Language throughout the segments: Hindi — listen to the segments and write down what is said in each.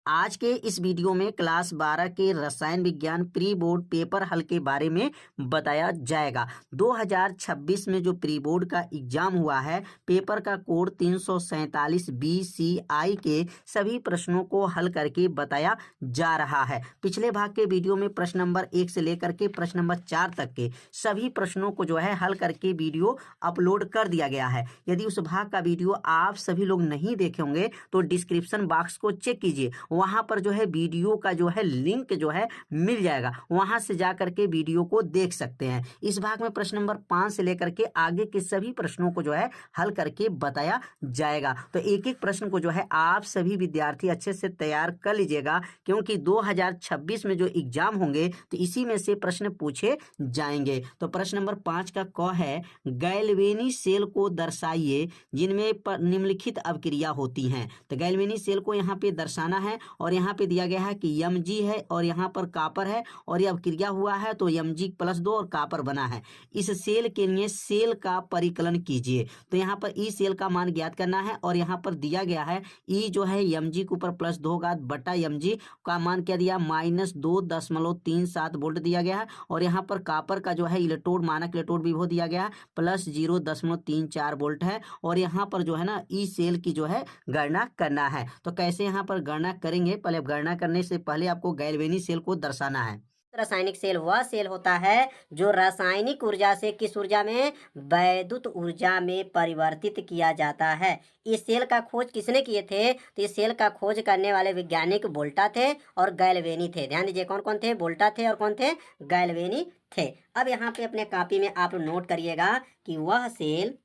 आज के इस वीडियो में क्लास 12 के रसायन विज्ञान प्री बोर्ड पेपर हल के बारे में बताया जाएगा। 2026 में जो प्री बोर्ड का एग्जाम हुआ है, पेपर का कोड 347 BCI के सभी प्रश्नों को हल करके बताया जा रहा है। पिछले भाग के वीडियो में प्रश्न नंबर 1 से लेकर के प्रश्न नंबर 4 तक के सभी प्रश्नों को जो है हल करके वीडियो अपलोड कर दिया गया है। यदि उस भाग का वीडियो आप सभी लोग नहीं देखे होंगे तो डिस्क्रिप्शन बॉक्स को चेक कीजिए, वहां पर जो है वीडियो का जो है लिंक जो है मिल जाएगा, वहां से जा करके वीडियो को देख सकते हैं। इस भाग में प्रश्न नंबर 5 से लेकर के आगे के सभी प्रश्नों को जो है हल करके बताया जाएगा। तो एक एक प्रश्न को जो है आप सभी विद्यार्थी अच्छे से तैयार कर लीजिएगा, क्योंकि 2026 में जो एग्जाम होंगे तो इसी में से प्रश्न पूछे जाएंगे। तो प्रश्न नंबर 5 का क है, गैल्वेनी सेल को दर्शाइए जिनमें निम्नलिखित अभिक्रिया होती हैं। तो गैल्वेनी सेल को यहाँ पे दर्शाना है और यहाँ पे दिया गया है कि Mg है और यहाँ पर कापर है और यह अभिक्रिया हुआ है तो Mg+2 और कापर बना है। इस सेल के लिए सेल का परिकलन कीजिए। तो यहाँ पर ई सेल का मान ज्ञात करना है और यहाँ पर दिया गया है ई जो है Mg के ऊपर +2 घात बटा Mg का मान क्या दिया, -2.37 वोल्ट दिया गया है। और यहाँ पर कापर का जो है इलेक्ट्रोड, मानक इलेक्ट्रोड विभव दिया गया है +0.34 वोल्ट है। और यहाँ पर जो है ना ई सेल की जो है गणना करना है। तो कैसे यहाँ पर गणना करेंगे, पहले गणना करने से पहले आपको गैल्वेनी सेल को दर्शाना है। रासायनिक सेल वह सेल होता है जो रासायनिक ऊर्जा से किस ऊर्जा में, वैद्युत ऊर्जा में परिवर्तित किया जाता है। इस सेल का खोज किसने किए थे, तो इस सेल का खोज करने वाले वैज्ञानिक वोल्टा थे और गैल्वेनी थे। ध्यान दीजिए कौन कौन थे, वोल्टा थे और कौन थे, गैल्वेनी थे। अब यहाँ पे अपने कॉपी में आप नोट करिएगा कि वह सेल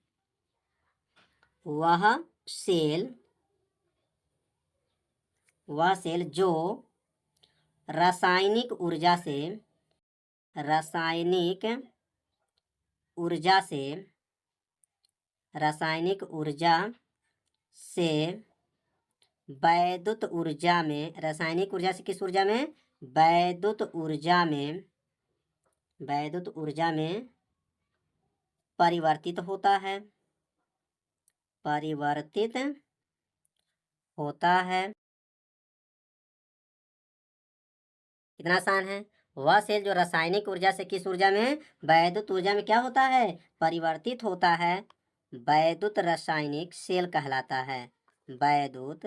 जो रासायनिक ऊर्जा से वैद्युत ऊर्जा में, रासायनिक ऊर्जा से किस ऊर्जा में, वैद्युत ऊर्जा में परिवर्तित होता है। कितना आसान है। वह सेल जो रासायनिक ऊर्जा से किस ऊर्जा में, वैद्युत ऊर्जा में क्या होता है, परिवर्तित होता है, वैद्युत रासायनिक सेल कहलाता है। वैद्युत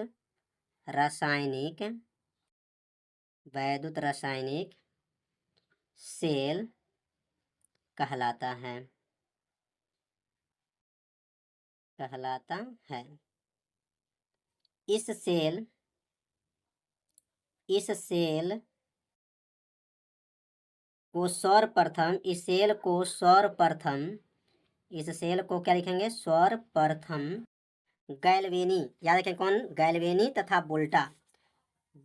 रासायनिक सेल कहलाता है। इस सेल को सर्वप्रथम, इस सेल को क्या लिखेंगे, सर्वप्रथम गैल्वेनी, याद रखें कौन, गैल्वेनी तथा वोल्टा,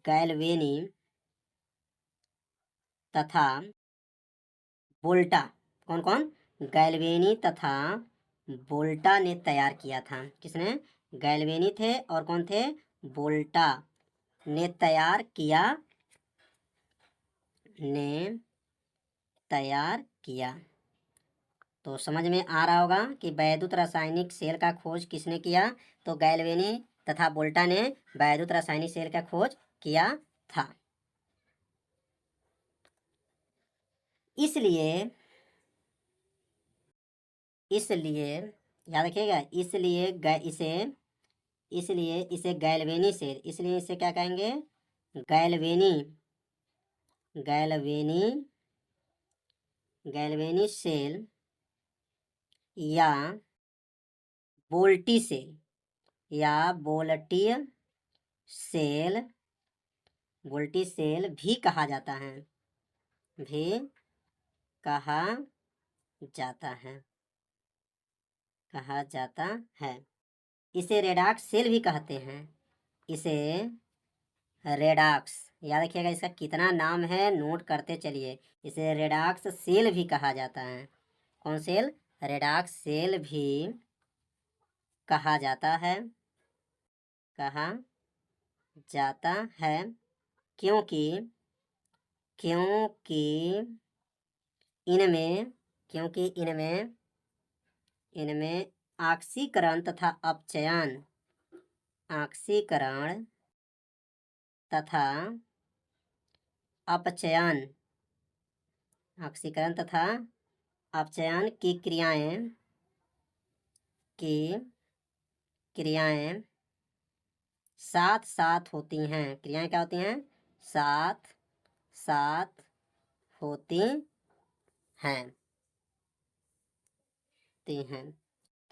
गैल्वेनी तथा वोल्टा, कौन कौन, गैल्वेनी तथा वोल्टा ने तैयार किया था। किसने, गैल्वेनी थे और कौन थे, वोल्टा ने तैयार किया। तो समझ में आ रहा होगा कि वैद्युत रासायनिक सेल का खोज किसने किया, तो गैल्वेनी तथा वोल्टा ने वैद्युत रासायनिक सेल का खोज किया था। इसलिए याद रखिएगा, इसलिए इसे गैल्वेनी सेल, इसलिए इसे क्या कहेंगे, गैल्वेनी सेल या वोल्टी सेल भी कहा जाता है। इसे रेडॉक्स सेल भी कहते हैं। इसे रेडॉक्स, याद रखिएगा इसका कितना नाम है, नोट करते चलिए। इसे रेडॉक्स सेल भी कहा जाता है। कौन सेल, रेडॉक्स सेल भी कहा जाता है, क्योंकि इनमें ऑक्सीकरण तथा अपचयन तथा अपचयन, ऑक्सीकरण तथा अपचयन की क्रियाएं साथ साथ होती हैं। क्रियाएं क्या होती हैं? साथ साथ होती हैं।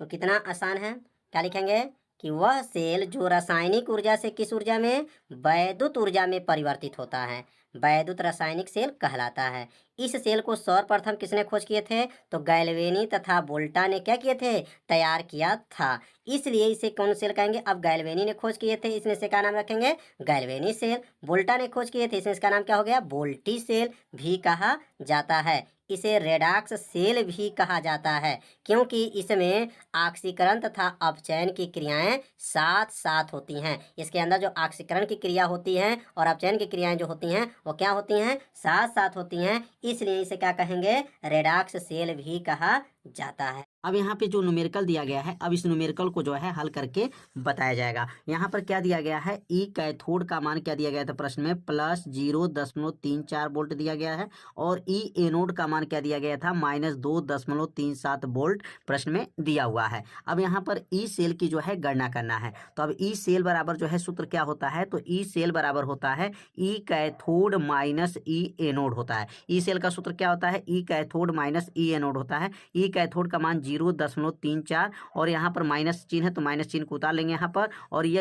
तो कितना आसान है। क्या लिखेंगे कि वह सेल जो रासायनिक ऊर्जा से किस ऊर्जा में? वैद्युत ऊर्जा में परिवर्तित होता है, वैद्युत रासायनिक सेल कहलाता है। इस सेल को सर्वप्रथम किसने खोज किए थे? तो गैल्वेनी तथा वोल्टा ने क्या किए थे? तैयार किया था। इसलिए इसे कौन सेल कहेंगे? अब गैल्वेनी ने खोज किए थे, इसमें से क्या नाम रखेंगे? Galvanic cell. वोल्टा ने खोज किए थे, इसमें इसका नाम क्या हो गया? वोल्टी सेल भी कहा जाता है। इसे रेडॉक्स सेल भी कहा जाता है, क्योंकि इसमें ऑक्सीकरण तथा अपचयन की क्रियाएं साथ साथ होती हैं। इसके अंदर जो ऑक्सीकरण की क्रिया होती है और अपचयन की क्रियाएं जो होती हैं वो क्या होती हैं? साथ साथ होती हैं। इसलिए इसे क्या कहेंगे? रेडॉक्स सेल भी कहा जाता है। अब यहाँ पे जो न्यूमेरिकल दिया गया है, अब इस न्यूमेरिकल को जो है हल करके बताया जाएगा। यहाँ पर क्या दिया गया है? ई कैथोड का मान क्या दिया गया था प्रश्न में? +0.34 वोल्ट दिया गया है। और ई एनोड का मान क्या दिया गया था? -2.37 वोल्ट प्रश्न में दिया हुआ है। अब यहाँ पर ई सेल की जो है गणना करना है। तो अब ई सेल बराबर जो है सूत्र क्या होता है? तो ई सेल बराबर होता है ई कैथोड माइनस ई एनोड होता है। ई सेल का सूत्र क्या होता है? ई कैथोड माइनस ई एनोड होता है। ई कैथोड का मान 0.34 और यहाँ पर माइनस चिन्ह है तो माइनस चिन्ह को उतार लेंगे यहाँ पर। और ये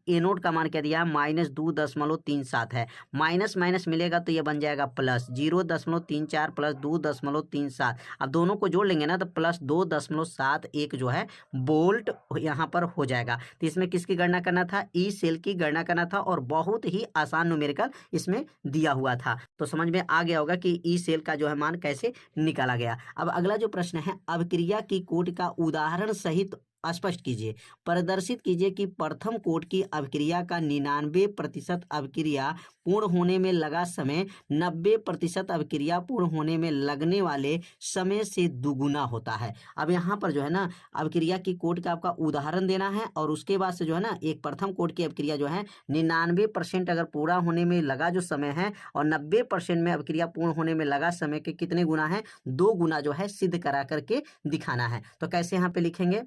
एनोड का मान क्या दिया? -2.37 है। माइनस माइनस मिलेगा तो ये बन जाएगा प्लस 0.34 प्लस 2.37। अब दोनों को जोड़ लेंगे ना तो +2.71 जो है वोल्ट यहाँ पर हो जाएगा। तो इसमें किसकी गणना करना था? ई सेल की गणना करना था और बहुत ही आसान न्यूमेरिकल इसमें दिया हुआ था। तो समझ में आ गया होगा कि ई सेल का जो है मान कैसे निकाला गया। अब अगला जो प्रश्न है, अभिक्रिया की कोट का उदाहरण सहित स्पष्ट कीजिए। प्रदर्शित कीजिए कि प्रथम कोट की अभिक्रिया का 99% अभिक्रिया पूर्ण होने में लगा समय 90% अभिक्रिया पूर्ण होने में लगने वाले समय से दुगुना होता है। अब यहाँ पर जो है ना अभिक्रिया की कोट का आपका उदाहरण देना है और उसके बाद से जो है ना एक प्रथम कोट की अभिक्रिया जो है 99% अगर पूरा होने में लगा जो समय है और 90% में अभिक्रिया पूर्ण होने में लगा समय के कितने गुना है? 2 गुना जो है सिद्ध करा करके दिखाना है। तो कैसे यहाँ पे लिखेंगे?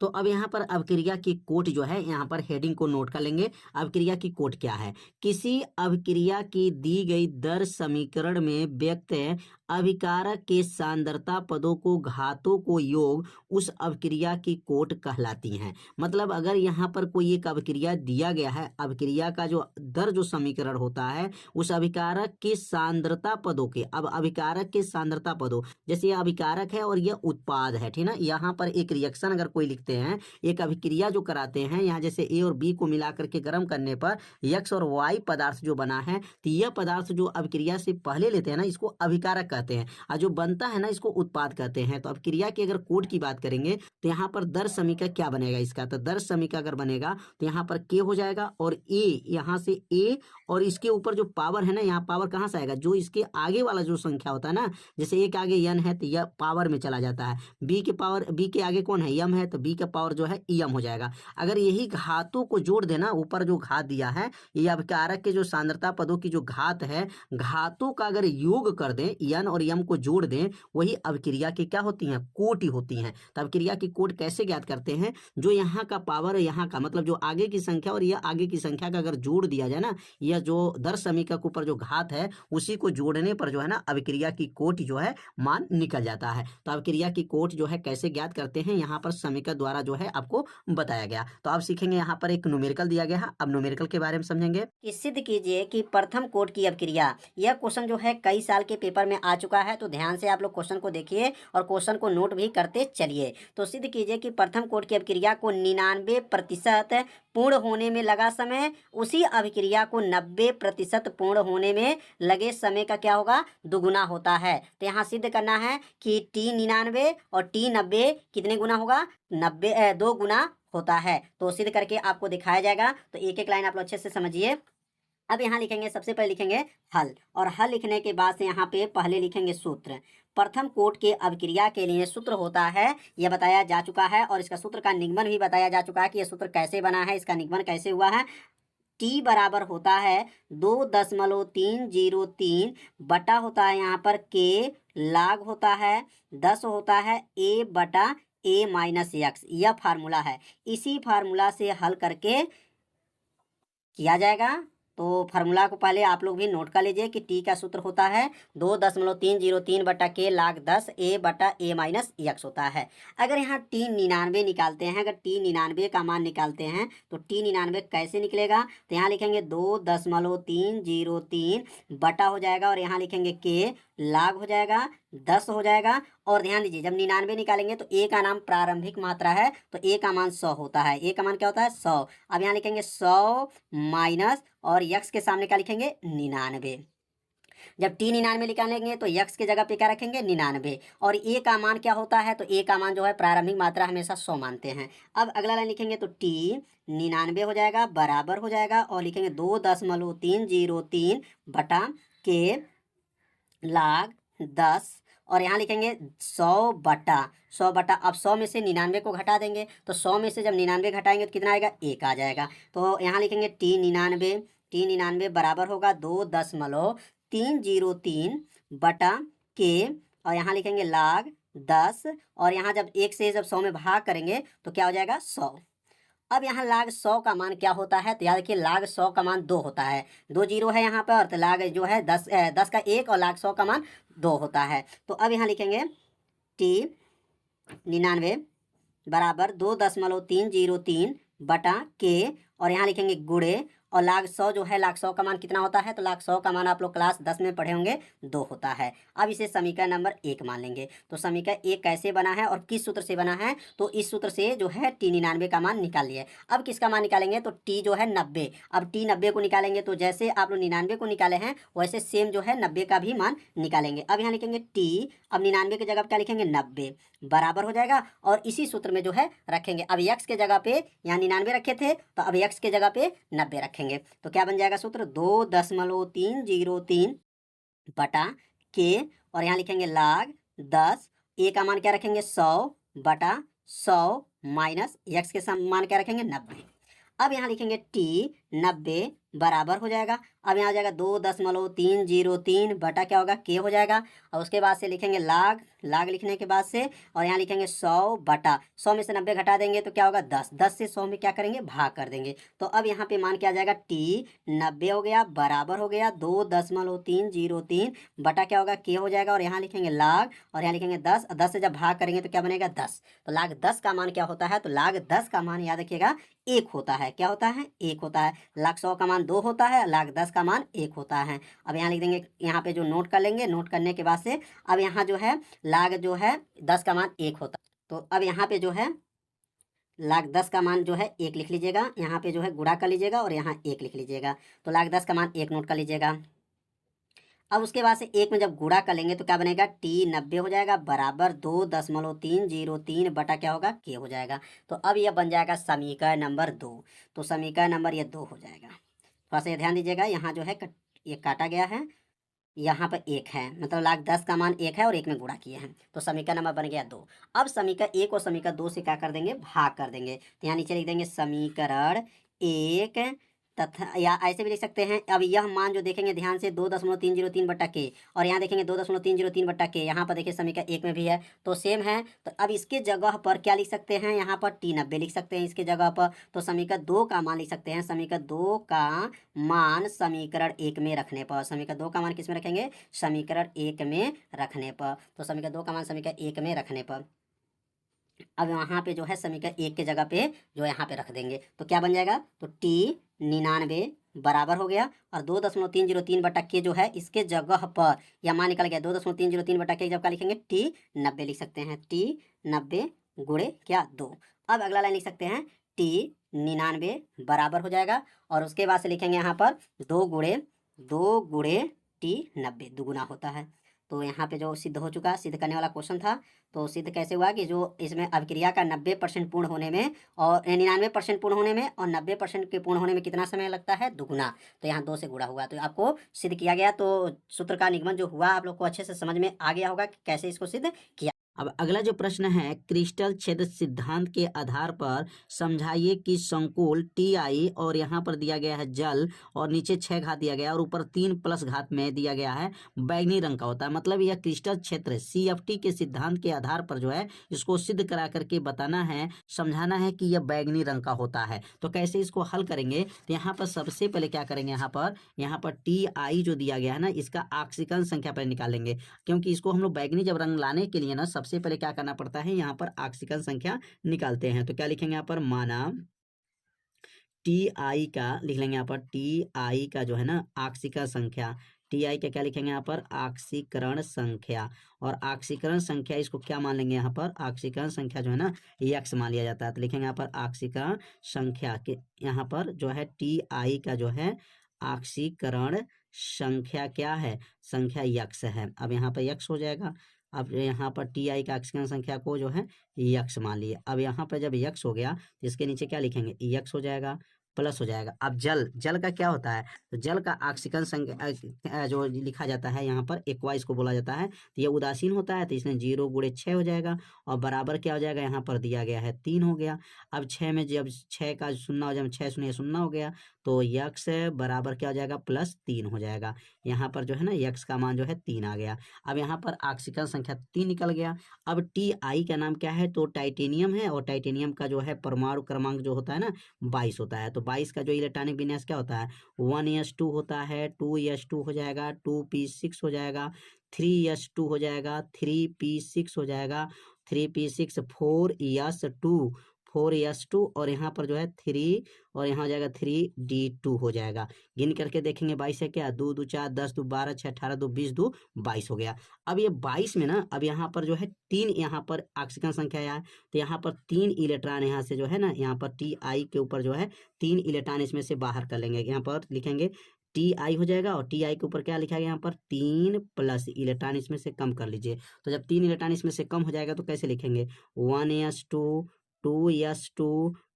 तो अब यहाँ पर अभिक्रिया की कोट जो है यहाँ पर हेडिंग को नोट कर लेंगे। अभिक्रिया की कोट क्या है? किसी अभिक्रिया की दी गई दर समीकरण में व्यक्त अभिकारक के सांद्रता पदों को घातों को योग उस अभिक्रिया की कोट कहलाती हैं। मतलब अगर यहाँ पर कोई एक अभिक्रिया दिया गया है, अभिक्रिया का जो दर जो समीकरण होता है उस अभिकारक के सांद्रता पदों के, अब अभिकारक के सांद्रता पदों, जैसे ये अभिकारक है और यह उत्पाद है, ठीक ना। यहाँ पर एक रिएक्शन अगर कोई लिखते हैं, एक अभिक्रिया जो कराते हैं, यहाँ जैसे ए और बी को मिला करके गर्म करने पर एक्स और वाई पदार्थ जो बना है, तो यह पदार्थ जो अभिक्रिया से पहले लेते हैं ना इसको अभिकारक कहते हैं और जो बनता है ना इसको उत्पाद कहते हैं। तो अभिक्रिया की अगर कोट की बात करेंगे तो यहाँ पर दर समीकरण क्या बनेगा इसका? तो दर समीकरण अगर बनेगा तो यहाँ पर के हो जाएगा और ए, यहाँ से ए और इसके ऊपर जो पावर है ना, यहाँ पावर कहाँ से आएगा? जो इसके आगे वाला जो संख्या होता है ना, जैसे ए के आगे एन है तो यह पावर में चला जाता है। बी के पावर, बी के आगे कौन है? यम है, तो बी का पावर जो है यम हो जाएगा। अगर यही घातों को जोड़ देना, ऊपर जो घात दिया है ये अभिकारक के जो सांद्रता पदों की जो घात है, घातों का अगर योग कर दें, यन और यम को जोड़ दें, वही अभिक्रिया की क्या होती हैं? कोटि होती हैं। तो अभिक्रिया की कोट कैसे ज्ञात करते हैं? जो यहाँ का पावर, यहाँ का मतलब जो आगे की संख्या और यह आगे की संख्या का अगर जोड़ दिया जाए ना, यह जो दर समीकरण के ऊपर जो घात है उसी को जोड़ने पर जो है ना अभिक्रिया की कोट जो है मान निकल जाता है। तो अभिक्रिया की कोट जो है कैसे ज्ञात करते हैं, यहाँ पर समीकरण द्वारा जो है आपको बताया गया। तो आप सीखेंगे, यहाँ पर एक न्यूमेरिकल दिया गया है, अब न्यूमेरिकल के बारे में समझेंगे। कि सिद्ध कीजिए कि प्रथम कोट की अभिक्रिया। यह क्वेश्चन जो है कई साल के पेपर में आ चुका है, तो ध्यान से आप लोग क्वेश्चन को देखिए और क्वेश्चन को नोट भी करते चलिए। तो सिद्ध कीजिए कि प्रथम कोट की अभिक्रिया को 99% पूर्ण होने में लगा समय, उसी अभिक्रिया को 90% पूर्ण होने में लगे समय का क्या होगा? दुगुना होता है। तो यहाँ सिद्ध करना है कि T99 और T90 कितने गुना होगा? 2 गुना होता है। तो सिद्ध करके आपको दिखाया जाएगा। तो एक एक लाइन आप लोग अच्छे से समझिए। अब यहाँ लिखेंगे, सबसे पहले लिखेंगे हल, और हल लिखने के बाद से यहाँ पे पहले लिखेंगे सूत्र। प्रथम कोट के अभिक्रिया के लिए सूत्र होता है, यह बताया जा चुका है और इसका सूत्र का निगमन भी बताया जा चुका है कि यह सूत्र कैसे बना है, इसका निगमन कैसे हुआ है। टी बराबर होता है 2.303 बटा होता है यहाँ पर के लाग होता है 10 होता है ए बटा ए माइनस एक्स। यह फार्मूला है, इसी फार्मूला से हल करके किया जाएगा। तो फार्मूला को पहले आप लोग भी नोट कर लीजिए कि टी का सूत्र होता है 2.303 बटा के लाग 10 ए बटा ए माइनस एक्स होता है। अगर यहाँ टी 99 निकालते हैं, अगर टी 99 का मान निकालते हैं तो टी 99 कैसे निकलेगा, तो यहाँ लिखेंगे 2.303 बटा हो जाएगा और यहाँ लिखेंगे के लाग हो जाएगा 10 हो जाएगा। और ध्यान दीजिए जब 99 निकालेंगे तो ए का नाम प्रारंभिक मात्रा है तो ए का मान 100 होता है, ए का मान क्या होता है 100। अब यहाँ लिखेंगे 100 माइनस और यक्स के सामने क्या लिखेंगे 99। जब टी 99 निकालेंगे तो यक्स के जगह पे क्या रखेंगे 99 और ए का मान क्या होता है, तो ए का मान जो है प्रारंभिक मात्रा हमेशा 100 मानते हैं। अब अगला लाइन लिखेंगे तो टी 99 हो जाएगा बराबर हो जाएगा और लिखेंगे 2.303 बटा के लाग 10 और यहाँ लिखेंगे 100 बटा अब 100 में से 99 को घटा देंगे तो 100 में से जब 99 घटाएंगे तो कितना आएगा 1 आ जाएगा। तो यहाँ लिखेंगे टी 99 बराबर होगा 2.303 बटा के और यहाँ लिखेंगे लाग 10 और यहाँ जब 1 से जब 100 में भाग करेंगे तो क्या हो जाएगा 100। अब यहाँ लाग 100 का मान क्या होता है, तो याद रखिए लाग 100 का मान 2 होता है, 2 जीरो है यहाँ पर, तो लाग जो है 10 का 1 और लाग 100 का मान 2 होता है। तो अब यहाँ लिखेंगे टी 99 बराबर 2.303 बटा के और यहाँ लिखेंगे गुणे और लाग 100 जो है लाग 100 का मान कितना होता है, तो लाग 100 का मान आप लोग क्लास 10 में पढ़े होंगे 2 होता है। अब इसे समीकरण नंबर 1 मान लेंगे। तो समीकरण 1 कैसे बना है और किस सूत्र से बना है, तो इस सूत्र से जो है टी 99 का मान निकाल लिया। अब किसका मान निकालेंगे, तो टी जो है 90। अब टी 90 को निकालेंगे तो जैसे आप लोग 99 को निकाले हैं वैसे सेम जो है 90 का भी मान निकालेंगे। अब यहाँ लिखेंगे टी, अब 99 की जगह क्या लिखेंगे 90 बराबर हो जाएगा और इसी सूत्र में जो है रखेंगे। अब यक्स के जगह पे यहाँ 99 रखे थे तो अब यक्स के जगह पे 90 रखेंगे तो क्या बन जाएगा सूत्र 2.303 बटा के और यहाँ लिखेंगे लाग 10, ए का मान क्या रखेंगे 100 बटा 100 माइनस यक्स के मान क्या रखेंगे 90। अब यहाँ लिखेंगे टी 90 बराबर हो जाएगा, अब यहाँ आ जाएगा 2.303 बटा क्या होगा के हो जाएगा और उसके बाद से लिखेंगे लाग लिखने के बाद से और यहाँ लिखेंगे 100 बटा 100 में से 90 घटा देंगे तो क्या होगा 10 से 100 में क्या करेंगे भाग कर देंगे। तो अब यहाँ पे मान क्या आ जाएगा टी 90 हो गया बराबर हो गया 2.303 बटा क्या होगा के हो जाएगा और यहाँ लिखेंगे लाग और यहाँ लिखेंगे 10 से जब भाग करेंगे तो क्या बनेगा 10। तो लाग 10 का मान क्या होता है, तो लाग 10 का मान याद रखिएगा 1 होता है। क्या होता है 1 होता है। लाग 100 का मान 2 होता है, लाग 10 का मान 1 होता है। अब यहाँ लिख देंगे, यहाँ पे जो नोट कर लेंगे, नोट करने के बाद से अब यहाँ जो है लाग जो है 10 का मान 1 होता है। तो अब यहाँ पे जो है लाग 10 का मान जो है 1 लिख लीजिएगा, यहाँ पे जो है गुणा कर लीजिएगा और यहाँ 1 लिख लीजिएगा। तो लाग 10 का मान 1 नोट कर लीजिएगा। अब उसके बाद से 1 में जब गुणा कर लेंगे तो क्या बनेगा टी 90 हो जाएगा बराबर 2.303 बटा क्या होगा के हो जाएगा। तो अब यह बन जाएगा समीकरण नंबर 2। तो समीकरण नंबर ये 2 हो जाएगा। थोड़ा सा ध्यान दीजिएगा, यहाँ जो है ये काटा गया है, यहाँ पर 1 है, मतलब लाग 10 का मान 1 है और 1 में गुणा किए हैं तो समीकरण नंबर बन गया 2। अब समीकरण 1 और समीकरण 2 से क्या कर देंगे भाग कर देंगे। तो यहाँ नीचे लिख देंगे समीकरण 1 तथा या ऐसे भी लिख सकते हैं। अब यह मान जो देखेंगे ध्यान से 2.303 बटा के और यहाँ देखेंगे 2.303 बटा के, यहाँ पर देखिए समीकरण 1 में भी है तो सेम है। तो अब इसके जगह पर क्या लिख सकते हैं, यहाँ पर टी 90 लिख सकते हैं इसके जगह पर। तो समीकरण 2 का मान लिख सकते हैं, समीकरण 2 का मान समीकरण 1 में रखने पर, समीकरण 2 का मान किस में रखेंगे समीकरण 1 में रखने पर। तो समीकरण 2 का मान समीकरण 1 में रखने पर अब यहाँ पे जो है समीकरण 1 के जगह पे जो यहाँ पे रख देंगे तो क्या बन जाएगा, तो टी 99 बराबर हो गया और 2.303 बटा के जो है इसके जगह पर यह मान निकल गया 2.303 बटा के जब क्या लिखेंगे टी 90 लिख सकते हैं, टी 90 गुणे क्या 2। अब अगला लाइन लिख सकते हैं टी 99 बराबर हो जाएगा और उसके बाद से लिखेंगे यहाँ पर 2 गुणे टी 90 दुगुना होता है। तो यहाँ पे जो सिद्ध हो चुका, सिद्ध करने वाला क्वेश्चन था। तो सिद्ध कैसे हुआ कि जो इसमें अभिक्रिया का 90% पूर्ण होने में और 99% पूर्ण होने में और 90% के पूर्ण होने में कितना समय लगता है दुगुना। तो यहाँ 2 से गुणा हुआ तो आपको सिद्ध किया गया। तो सूत्र का निगमन जो हुआ आप लोग को अच्छे से समझ में आ गया होगा कि कैसे इसको सिद्ध किया। अब अगला जो प्रश्न है, क्रिस्टल छेद सिद्धांत के आधार पर समझाइए कि संकुल Ti और यहाँ पर दिया गया है जल और नीचे 6 घात दिया गया और ऊपर 3 प्लस घात में दिया गया है बैंगनी रंग का होता है। मतलब यह क्रिस्टल क्षेत्र CFT के सिद्धांत के आधार पर जो है इसको सिद्ध करा करके बताना है, समझाना है कि यह बैंगनी रंग का होता है। तो कैसे इसको हल करेंगे, तो यहाँ पर सबसे पहले क्या करेंगे, यहाँ पर Ti जो दिया गया है ना, इसका ऑक्सीकरण संख्या पहले निकालेंगे, क्योंकि इसको हम लोग बैंगनी जब रंग लाने के लिए ना सबसे पहले क्या करना पड़ता है, यहाँ पर ऑक्सीकरण संख्या निकालते हैं। तो क्या लिखेंगे यहाँ पर, माना Ti का लिख लेंगे यहाँ पर, Ti का जो है ना ऑक्सीकरण संख्या, Ti का क्या लिखेंगे यहाँ पर, ऑक्सीकरण संख्या। और ऑक्सीकरण संख्या इसको क्या मान लेंगे यहाँ पर, ऑक्सीकरण संख्या जो है ना x मान लिया जाता है। तो लिखेंगे यहाँ पर ऑक्सीकरण संख्या के, यहाँ पर जो है Ti का जो है ऑक्सीकरण संख्या क्या है, संख्या x है। अब यहाँ पर x हो जाएगा। अब यहाँ पर Ti का ऑक्सीकरण संख्या को जो है x मान लिए। अब यहाँ पर जब x हो गया तो इसके नीचे क्या लिखेंगे, x हो जाएगा, प्लस हो जाएगा। अब जल का क्या होता है, तो जल का ऑक्सीकरण संख्या जो लिखा जाता है यहाँ पर एक्वाइस को बोला जाता है। तो ये उदासीन होता है, तो इसमें 0 गुणे 6 हो जाएगा और बराबर क्या हो जाएगा, यहाँ पर दिया गया है 3 हो गया। अब 6 में जब 6 का शून्य हो जाए, 6 शून्य शून्य हो गया, तो यक्स बराबर क्या हो जाएगा, +3 हो जाएगा। यहाँ पर जो है ना यक्स का मान जो है 3 आ गया। अब यहाँ पर ऑक्सीकरण संख्या 3 निकल गया। अब Ti का नाम क्या है, तो टाइटेनियम है और टाइटेनियम का जो है परमाणु क्रमांक जो होता है ना 22 होता है। तो 22 का जो इलेक्ट्रॉनिक विन्यास क्या होता है, 1s2 होता है, 2s2 हो जाएगा, 2p6 हो जाएगा, 3s2 हो जाएगा, 3p6 हो जाएगा, 3p6, 4s2 और यहाँ पर जो है 3 और यहाँ हो जाएगा 3d2 हो जाएगा। गिन करके देखेंगे 22 है क्या, 2 2 4 10 2 12 6 18 2 20 2 22 हो गया। अब ये 22 में ना, अब यहाँ पर जो है 3 यहाँ पर ऑक्सीकरण संख्या है, तो यहाँ पर 3 इलेक्ट्रॉन यहाँ से जो है ना, यहाँ पर Ti के ऊपर जो है 3 इलेक्ट्रॉन इसमें से बाहर कर लेंगे। यहाँ पर लिखेंगे Ti हो जाएगा और Ti के ऊपर क्या लिखा गया यहाँ पर 3 प्लस इलेक्ट्रॉन इसमें से कम कर लीजिए। तो जब 3 इलेक्ट्रॉन इसमें से कम हो जाएगा तो कैसे लिखेंगे, 1s2 2s2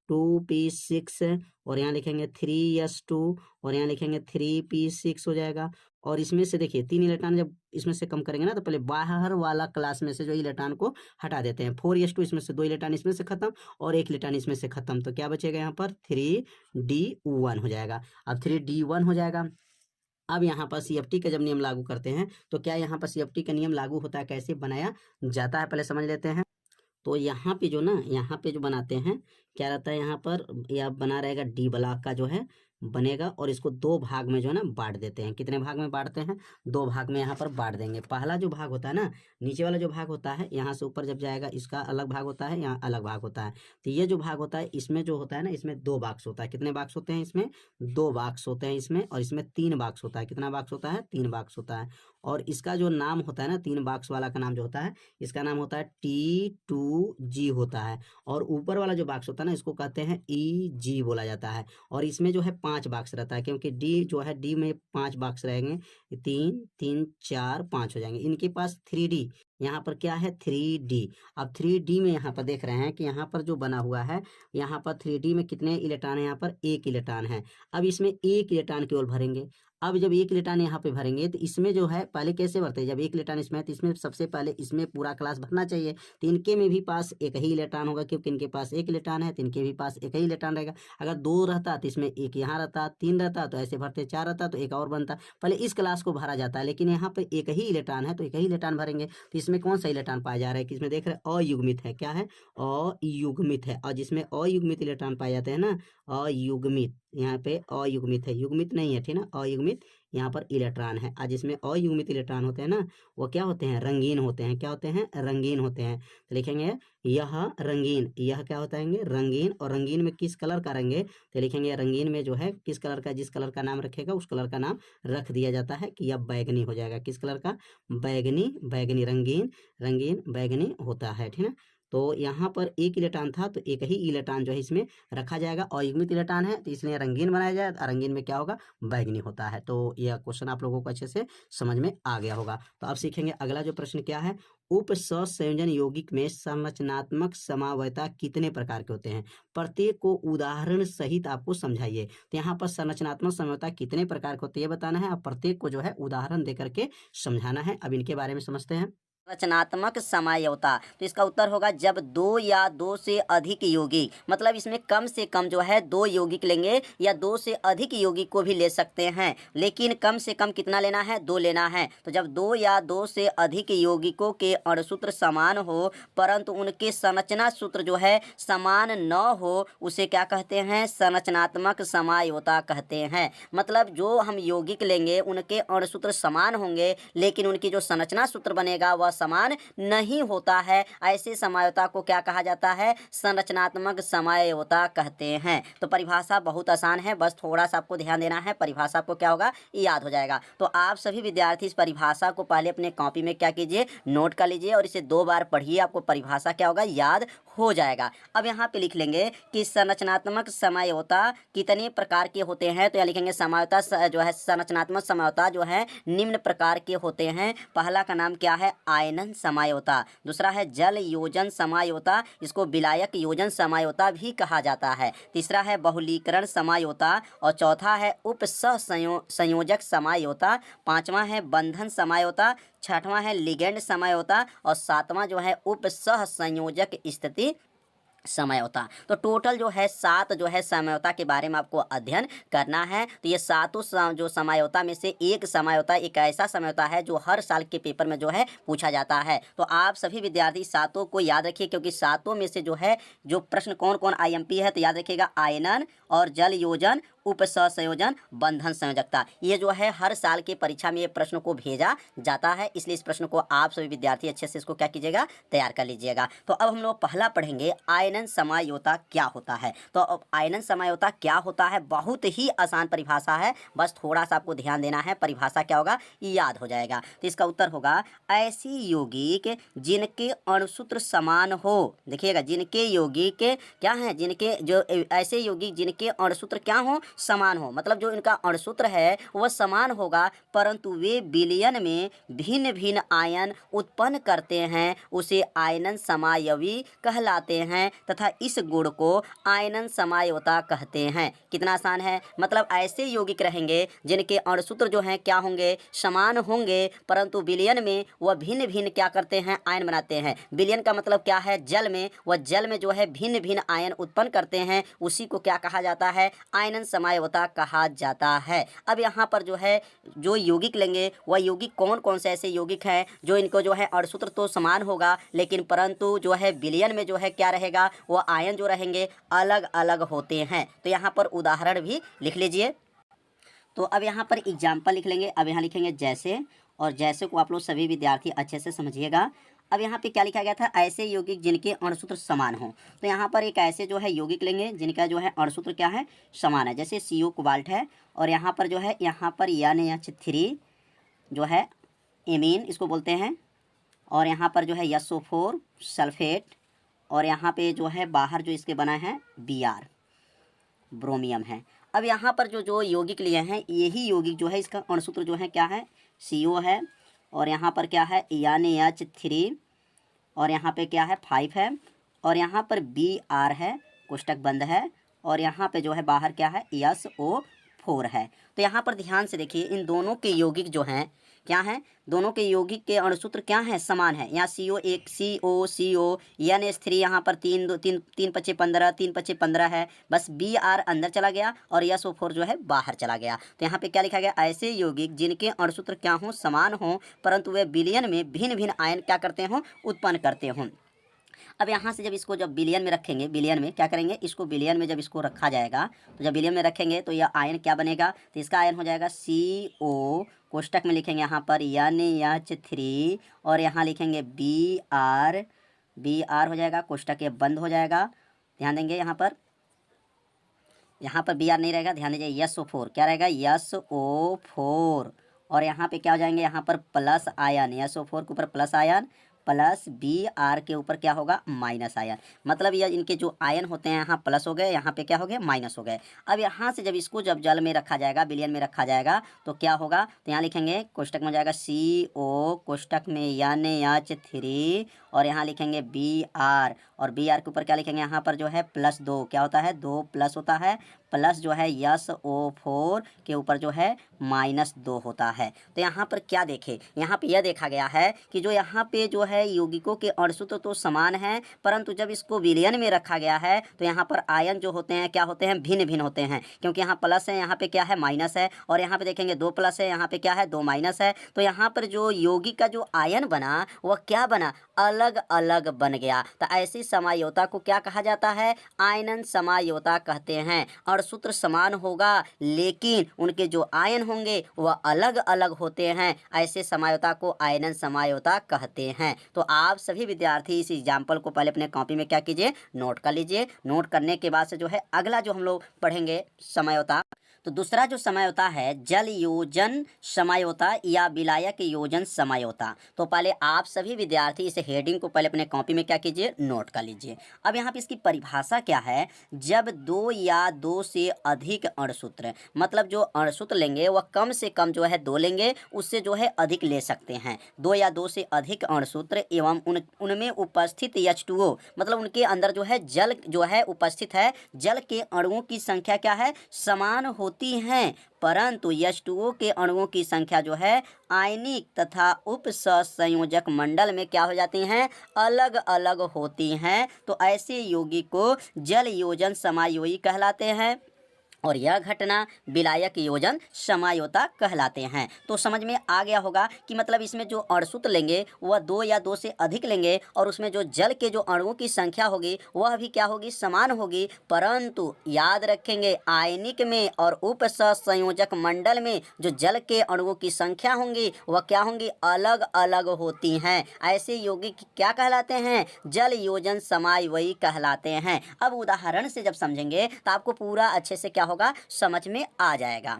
2p6 और यहाँ लिखेंगे 3s2 और यहाँ लिखेंगे 3p6 हो जाएगा। और इसमें से देखिए 3 इलेक्ट्रॉन जब इसमें से कम करेंगे ना, तो पहले बाहर वाला क्लास में से जो इलेक्ट्रॉन को हटा देते हैं। 4s2 इसमें से 2 इलेक्ट्रॉन इसमें से खत्म और 1 इलेक्ट्रॉन इसमें से खत्म, तो क्या बचेगा यहाँ पर 3d1 हो जाएगा। अब 3d1 हो जाएगा। अब यहाँ पर CFT का जब नियम लागू करते हैं तो क्या यहाँ पर CFT का नियम लागू होता है, कैसे बनाया जाता है पहले समझ लेते हैं। तो यहाँ पे जो ना, यहाँ पे जो बनाते हैं क्या रहता है, यहाँ पर यह बना रहेगा D ब्लॉक का जो है बनेगा और इसको 2 भाग में जो है ना बांट देते हैं। कितने भाग में बांटते हैं, 2 भाग में यहाँ पर बांट देंगे। पहला जो भाग होता है ना, नीचे वाला जो भाग होता है, यहाँ से ऊपर जब जाएगा इसका अलग भाग होता है, यहाँ अलग भाग होता है। तो ये जो भाग होता है इसमें जो होता है ना, इसमें 2 बॉक्स होता है। कितने बॉक्स होते हैं इसमें, 2 बॉक्स होते हैं इसमें, और इसमें 3 बॉक्स होता है। कितना बॉक्स होता है, 3 बॉक्स होता है। और इसका जो नाम होता है ना, 3 बॉक्स वाला का नाम जो होता है, इसका नाम होता है T2G होता है। और ऊपर वाला जो बॉक्स होता है ना, इसको कहते हैं EG बोला जाता है। और इसमें जो है 5 बॉक्स रहता है, क्योंकि D जो है, D में 5 बॉक्स रहेंगे, 3 3 4 5 हो जाएंगे। इनके पास 3D, यहाँ पर क्या है 3D। अब 3D में यहाँ पर देख रहे हैं कि यहाँ पर जो बना हुआ है, यहाँ पर 3D में कितने इलेक्ट्रॉन है, यहाँ पर 1 इलेक्ट्रॉन है। अब इसमें 1 इलेक्ट्रॉन केवल भरेंगे। अब जब 1 इलेक्ट्रॉन यहाँ पे भरेंगे तो इसमें जो है पहले कैसे भरते हैं, जब 1 इलेक्ट्रॉन इसमें है तो इसमें सबसे पहले इसमें पूरा क्लास भरना चाहिए। तो इनके में भी पास एक ही इलेक्ट्रॉन होगा, क्योंकि इनके पास 1 इलेक्ट्रॉन है, तो इनके भी पास एक ही इलेक्ट्रॉन रहेगा। अगर 2 रहता तो इसमें 1 यहाँ रहता, 3 रहता तो ऐसे भरते, 4 रहता तो 1 और बनता। पहले इस क्लास को भरा जाता है, लेकिन यहाँ पे एक ही इलेक्ट्रॉन है तो एक ही इलेक्ट्रॉन भरेंगे। तो इसमें कौन सा इलेक्ट्रॉन पाया जा रहा है कि इसमें देख रहे हैं अयुग्मित है, क्या है अयुग्मित है। और जिसमें अयुग्मित इलेक्ट्रॉन पाए जाते हैं ना, अयुग्मित, यहाँ पे अयुग्मित है, युग्मित नहीं है, ठीक ना, अयुग्मित यहाँ पर इलेक्ट्रॉन है। आज जिसमें अयुग्मित इलेक्ट्रॉन होते हैं ना, वो क्या होते हैं, रंगीन होते हैं। क्या होते हैं, रंगीन होते हैं। तो लिखेंगे यह रंगीन, यह क्या होता है रंगीन। और रंगीन में किस कलर का रहेंगे, तो लिखेंगे रंगीन में जो है किस कलर का, जिस कलर का नाम रखेगा उस कलर का नाम रख दिया जाता है कि यह बैगनी हो जाएगा। किस कलर का, बैगनी, बैगनी, रंगीन, रंगीन बैगनी होता है, ठीक है। तो यहाँ पर 1 इलेक्ट्रॉन था तो एक ही इलेक्ट्रॉन जो है इसमें रखा जाएगा। अयुग्मित इलेक्ट्रॉन है तो इसलिए रंगीन बनाया जाए, रंगीन में क्या होगा, बैगनी होता है। तो यह क्वेश्चन आप लोगों को अच्छे से समझ में आ गया होगा। तो अब सीखेंगे अगला जो प्रश्न क्या है, उप सहसंयोजन यौगिक में संरचनात्मक समावयवता कितने प्रकार के होते हैं, प्रत्येक को उदाहरण सहित आपको समझाइए। तो यहाँ पर संरचनात्मक समावयवता कितने प्रकार के होते हैं ये बताना है, और प्रत्येक को जो है उदाहरण देकर के समझाना है। अब इनके बारे में समझते हैं। रचनात्मक समझौता। तो इसका उत्तर होगा जब दो या दो से अधिक यौगिक, मतलब इसमें कम से कम जो है दो यौगिक लेंगे या दो से अधिक यौगिक को भी ले सकते हैं, लेकिन कम से कम कितना लेना है, दो लेना है। तो जब दो या दो से अधिक यौगिकों के अणुसूत्र समान हो परंतु उनके संरचना सूत्र जो है समान न हो, उसे क्या कहते हैं, संरचनात्मक समझौता कहते हैं। मतलब जो हम यौगिक लेंगे उनके अणुसूत्र समान होंगे लेकिन उनकी जो संरचना सूत्र बनेगा वह समान नहीं होता है, ऐसे समझौता को क्या कहा जाता है, संरचनात्मक समझौता कहते हैं। तो परिभाषा बहुत आसान है, बस थोड़ा सा आपको ध्यान देना है, परिभाषा आपको क्या होगा, याद हो जाएगा। तो आप सभी विद्यार्थी इस परिभाषा को पहले अपने कॉपी में क्या कीजिए, नोट कर लीजिए और इसे 2 बार पढ़िए, आपको परिभाषा क्या होगा, याद हो जाएगा। अब यहाँ पे लिख लेंगे कि संरचनात्मक समझौता कितने प्रकार के होते हैं। तो यहाँ लिखेंगे समझौता जो है, संरचनात्मक समझौता जो है निम्न प्रकार के होते हैं। पहला का नाम क्या है, आयनन समझौता। दूसरा है जल योजन समझौता, इसको विलायक योजन समझौता भी कहा जाता है। तीसरा है बहुलीकरण समझौता और चौथा है उप संयोजक समझौता। पांचवा है बंधन समझौता, छठवां है लिगेंड समझौता और सातवां जो है उप सह संयोजक स्थिति समझौता। तो टोटल जो है 7 जो है समझौता के बारे में आपको अध्ययन करना है। तो ये सातों जो समझौता में से एक समझौता एक ऐसा समझौता है जो हर साल के पेपर में जो है पूछा जाता है। तो आप सभी विद्यार्थी सातों को याद रखिए, क्योंकि सातों में से जो है जो प्रश्न कौन कौन आईएमपी है, तो याद रखिएगा आयनन और जल योजन, उप सहसंयोजन, बंधन संयोजकता। ये जो है हर साल के परीक्षा में ये प्रश्न को भेजा जाता है, इसलिए इस प्रश्न को आप सभी विद्यार्थी अच्छे से इसको क्या कीजिएगा, तैयार कर लीजिएगा। तो अब हम लोग पहला पढ़ेंगे आयनन समझौता क्या होता है। तो अब आयनन समझौता क्या होता है, बहुत ही आसान परिभाषा है, बस थोड़ा सा आपको ध्यान देना है, परिभाषा क्या होगा, याद हो जाएगा। तो इसका उत्तर होगा ऐसी यौगिक जिनके अणुसूत्र समान हो। देखिएगा, जिनके यौगिक क्या है, जिनके जो ऐसे यौगिक जिनके अणुसूत्र क्या हो, समान हो, मतलब जो इनका अणुसूत्र है वह समान होगा परंतु वे विलयन में भिन्न भिन्न आयन उत्पन्न करते हैं, उसे आयनन समयावी कहलाते हैं तथा इस गुण को आयनन समझौता कहते हैं। कितना आसान है, मतलब ऐसे यौगिक रहेंगे जिनके अणुसूत्र जो हैं क्या होंगे, समान होंगे परंतु विलयन में वह भिन्न भिन्न क्या करते हैं, आयन बनाते हैं। विलयन का मतलब क्या है, जल में, वह जल में जो है भिन्न भिन्न आयन उत्पन्न करते हैं, उसी को क्या कहा जाता है, आयनन समझौता कहा जाता है। अब यहाँ पर जो है जो यौगिक लेंगे वह यौगिक कौन कौन से ऐसे यौगिक हैं जो इनको जो है अणुसूत्र तो समान होगा लेकिन परंतु जो है विलयन में जो है क्या रहेगा, वो आयन जो रहेंगे अलग अलग होते हैं। तो यहाँ पर उदाहरण भी लिख लीजिए। तो अब यहाँ पर एग्जाम्पल लिख लेंगे। अब यहाँ लिखेंगे जैसे, और जैसे को आप लोग सभी विद्यार्थी अच्छे से समझिएगा। अब यहाँ पे क्या लिखा गया था, ऐसे यौगिक जिनके अणुसूत्र समान हो। तो यहाँ पर एक ऐसे जो है यौगिक लेंगे जिनका जो है अणुसूत्र क्या है, समान है। जैसे CO कोबाल्ट है और यहाँ पर जो है यहाँ पर NH3 जो है एमीन इसको बोलते हैं, और यहाँ पर जो है SO4 सल्फेट, और यहाँ पे जो है बाहर जो इसके बना है Br ब्रोमियम है। अब यहाँ पर जो जो यौगिक लिए हैं यही यौगिक जो है इसका अणुसूत्र जो है क्या है, CO है, और यहाँ पर क्या है NH3, और यहाँ पे क्या है 5 है, और यहाँ पर Br है, कोष्टक बंद है, और यहाँ पे जो है बाहर क्या है SO4 है। तो यहाँ पर ध्यान से देखिए, इन दोनों के यौगिक जो हैं क्या हैं, दोनों के यौगिक के अणुसूत्र क्या हैं, समान है। यहाँ CO एक CO NH3 यहाँ पर 3 3 5 15 3 5 15 है, बस Br अंदर चला गया और SO4 जो है बाहर चला गया। तो यहाँ पे क्या लिखा गया, ऐसे यौगिक जिनके अणुसूत्र क्या हों, समान हों परंतु वे विलयन में भिन्न भिन्न आयन क्या करते हों, उत्पन्न करते हों। अब यहाँ से जब इसको जब विलयन में रखेंगे, विलयन में क्या करेंगे, इसको विलयन में जब इसको रखा जाएगा, तो जब विलयन में रखेंगे तो यह आयन क्या बनेगा, तो इसका आयन हो जाएगा CO, कोष्टक में लिखेंगे यहाँ पर NH3, और यहाँ लिखेंगे Br हो जाएगा, कोष्टक ये बंद हो जाएगा। ध्यान देंगे यहाँ पर Br नहीं रहेगा, ध्यान दीजिए SO4 क्या रहेगा, SO4, और यहाँ पे क्या हो जाएंगे, यहाँ पर प्लस आयन, SO4 के ऊपर प्लस आयन, प्लस Br के ऊपर क्या होगा, माइनस आयन। मतलब यह इनके जो आयन होते हैं यहाँ प्लस हो गए, यहाँ पे क्या हो गए, माइनस हो गए। अब यहाँ से जब इसको जब जल में रखा जाएगा, विलयन में रखा जाएगा, तो क्या होगा, तो यहाँ लिखेंगे कोष्टक में हो जाएगा CO, कोष्टक में NH3, और यहाँ लिखेंगे Br, और Br के ऊपर क्या लिखेंगे, यहाँ पर जो है +2 क्या होता है, 2 प्लस होता है, प्लस जो है SO4 के ऊपर जो है -2 होता है। तो यहाँ पर क्या देखें, यहाँ पे यह देखा गया है कि जो यहाँ पे जो है यौगिकों के अणुसूत्र तो समान हैं, परंतु जब इसको विलयन में रखा गया है तो यहाँ पर आयन जो होते हैं क्या होते हैं, भिन्न भिन्न होते हैं। क्योंकि यहाँ प्लस है, यहाँ पे क्या है माइनस है, और यहाँ पे देखेंगे 2 प्लस है, यहाँ पे क्या है 2 माइनस है। तो यहाँ पर जो यौगिक का जो आयन बना वह क्या बना, अलग अलग बन गया। तो ऐसी समयोता को क्या कहा जाता है, आयनन समयोता कहते हैं। अणुसूत्र समान होगा लेकिन उनके जो आयन होंगे वह अलग अलग होते हैं, ऐसे समयोता को आयनन समयोता कहते हैं। तो आप सभी विद्यार्थी इस एग्जाम्पल को पहले अपने कॉपी में क्या कीजिए, नोट कर लीजिए। नोट करने के बाद से जो है अगला जो हम लोग पढ़ेंगे समयोता, तो दूसरा जो समयोता है जल योजन समयोता या विलायक योजन समयोता। तो पहले आप सभी विद्यार्थी इस हेडिंग को पहले अपने कॉपी में क्या कीजिए, नोट कर लीजिए। अब यहाँ पे इसकी परिभाषा क्या है, जब 2 या 2 से अधिक अणुसूत्र, मतलब जो अणुसूत्र लेंगे वह कम से कम जो है 2 लेंगे, उससे जो है अधिक ले सकते हैं। 2 या 2 से अधिक अणुसूत्र एवं उनमें उपस्थित H2O, मतलब उनके अंदर जो है जल जो है उपस्थित है, जल के अणुओं की संख्या क्या है, समान होती हैं, परंतु H2O के अणुओं की संख्या जो है आयनिक तथा उपसंयोजक मंडल में क्या हो जाती हैं, अलग अलग होती हैं। तो ऐसे यौगिक को जल योजन समायोगी कहलाते हैं और यह घटना विलायक योजन समयोता कहलाते हैं। तो समझ में आ गया होगा कि मतलब इसमें जो अणुसूत्र लेंगे वह 2 या 2 से अधिक लेंगे और उसमें जो जल के जो अणुओं की संख्या होगी वह भी क्या होगी, समान होगी, परंतु याद रखेंगे आयनिक में और उपसंयोजक मंडल में जो जल के अणुओं की संख्या होंगी वह क्या होंगी, अलग अलग होती हैं। ऐसे यौगिक क्या कहलाते हैं, जल योजन समायोगी कहलाते हैं। अब उदाहरण से जब समझेंगे तो आपको पूरा अच्छे से क्या होगा, समझ में आ जाएगा।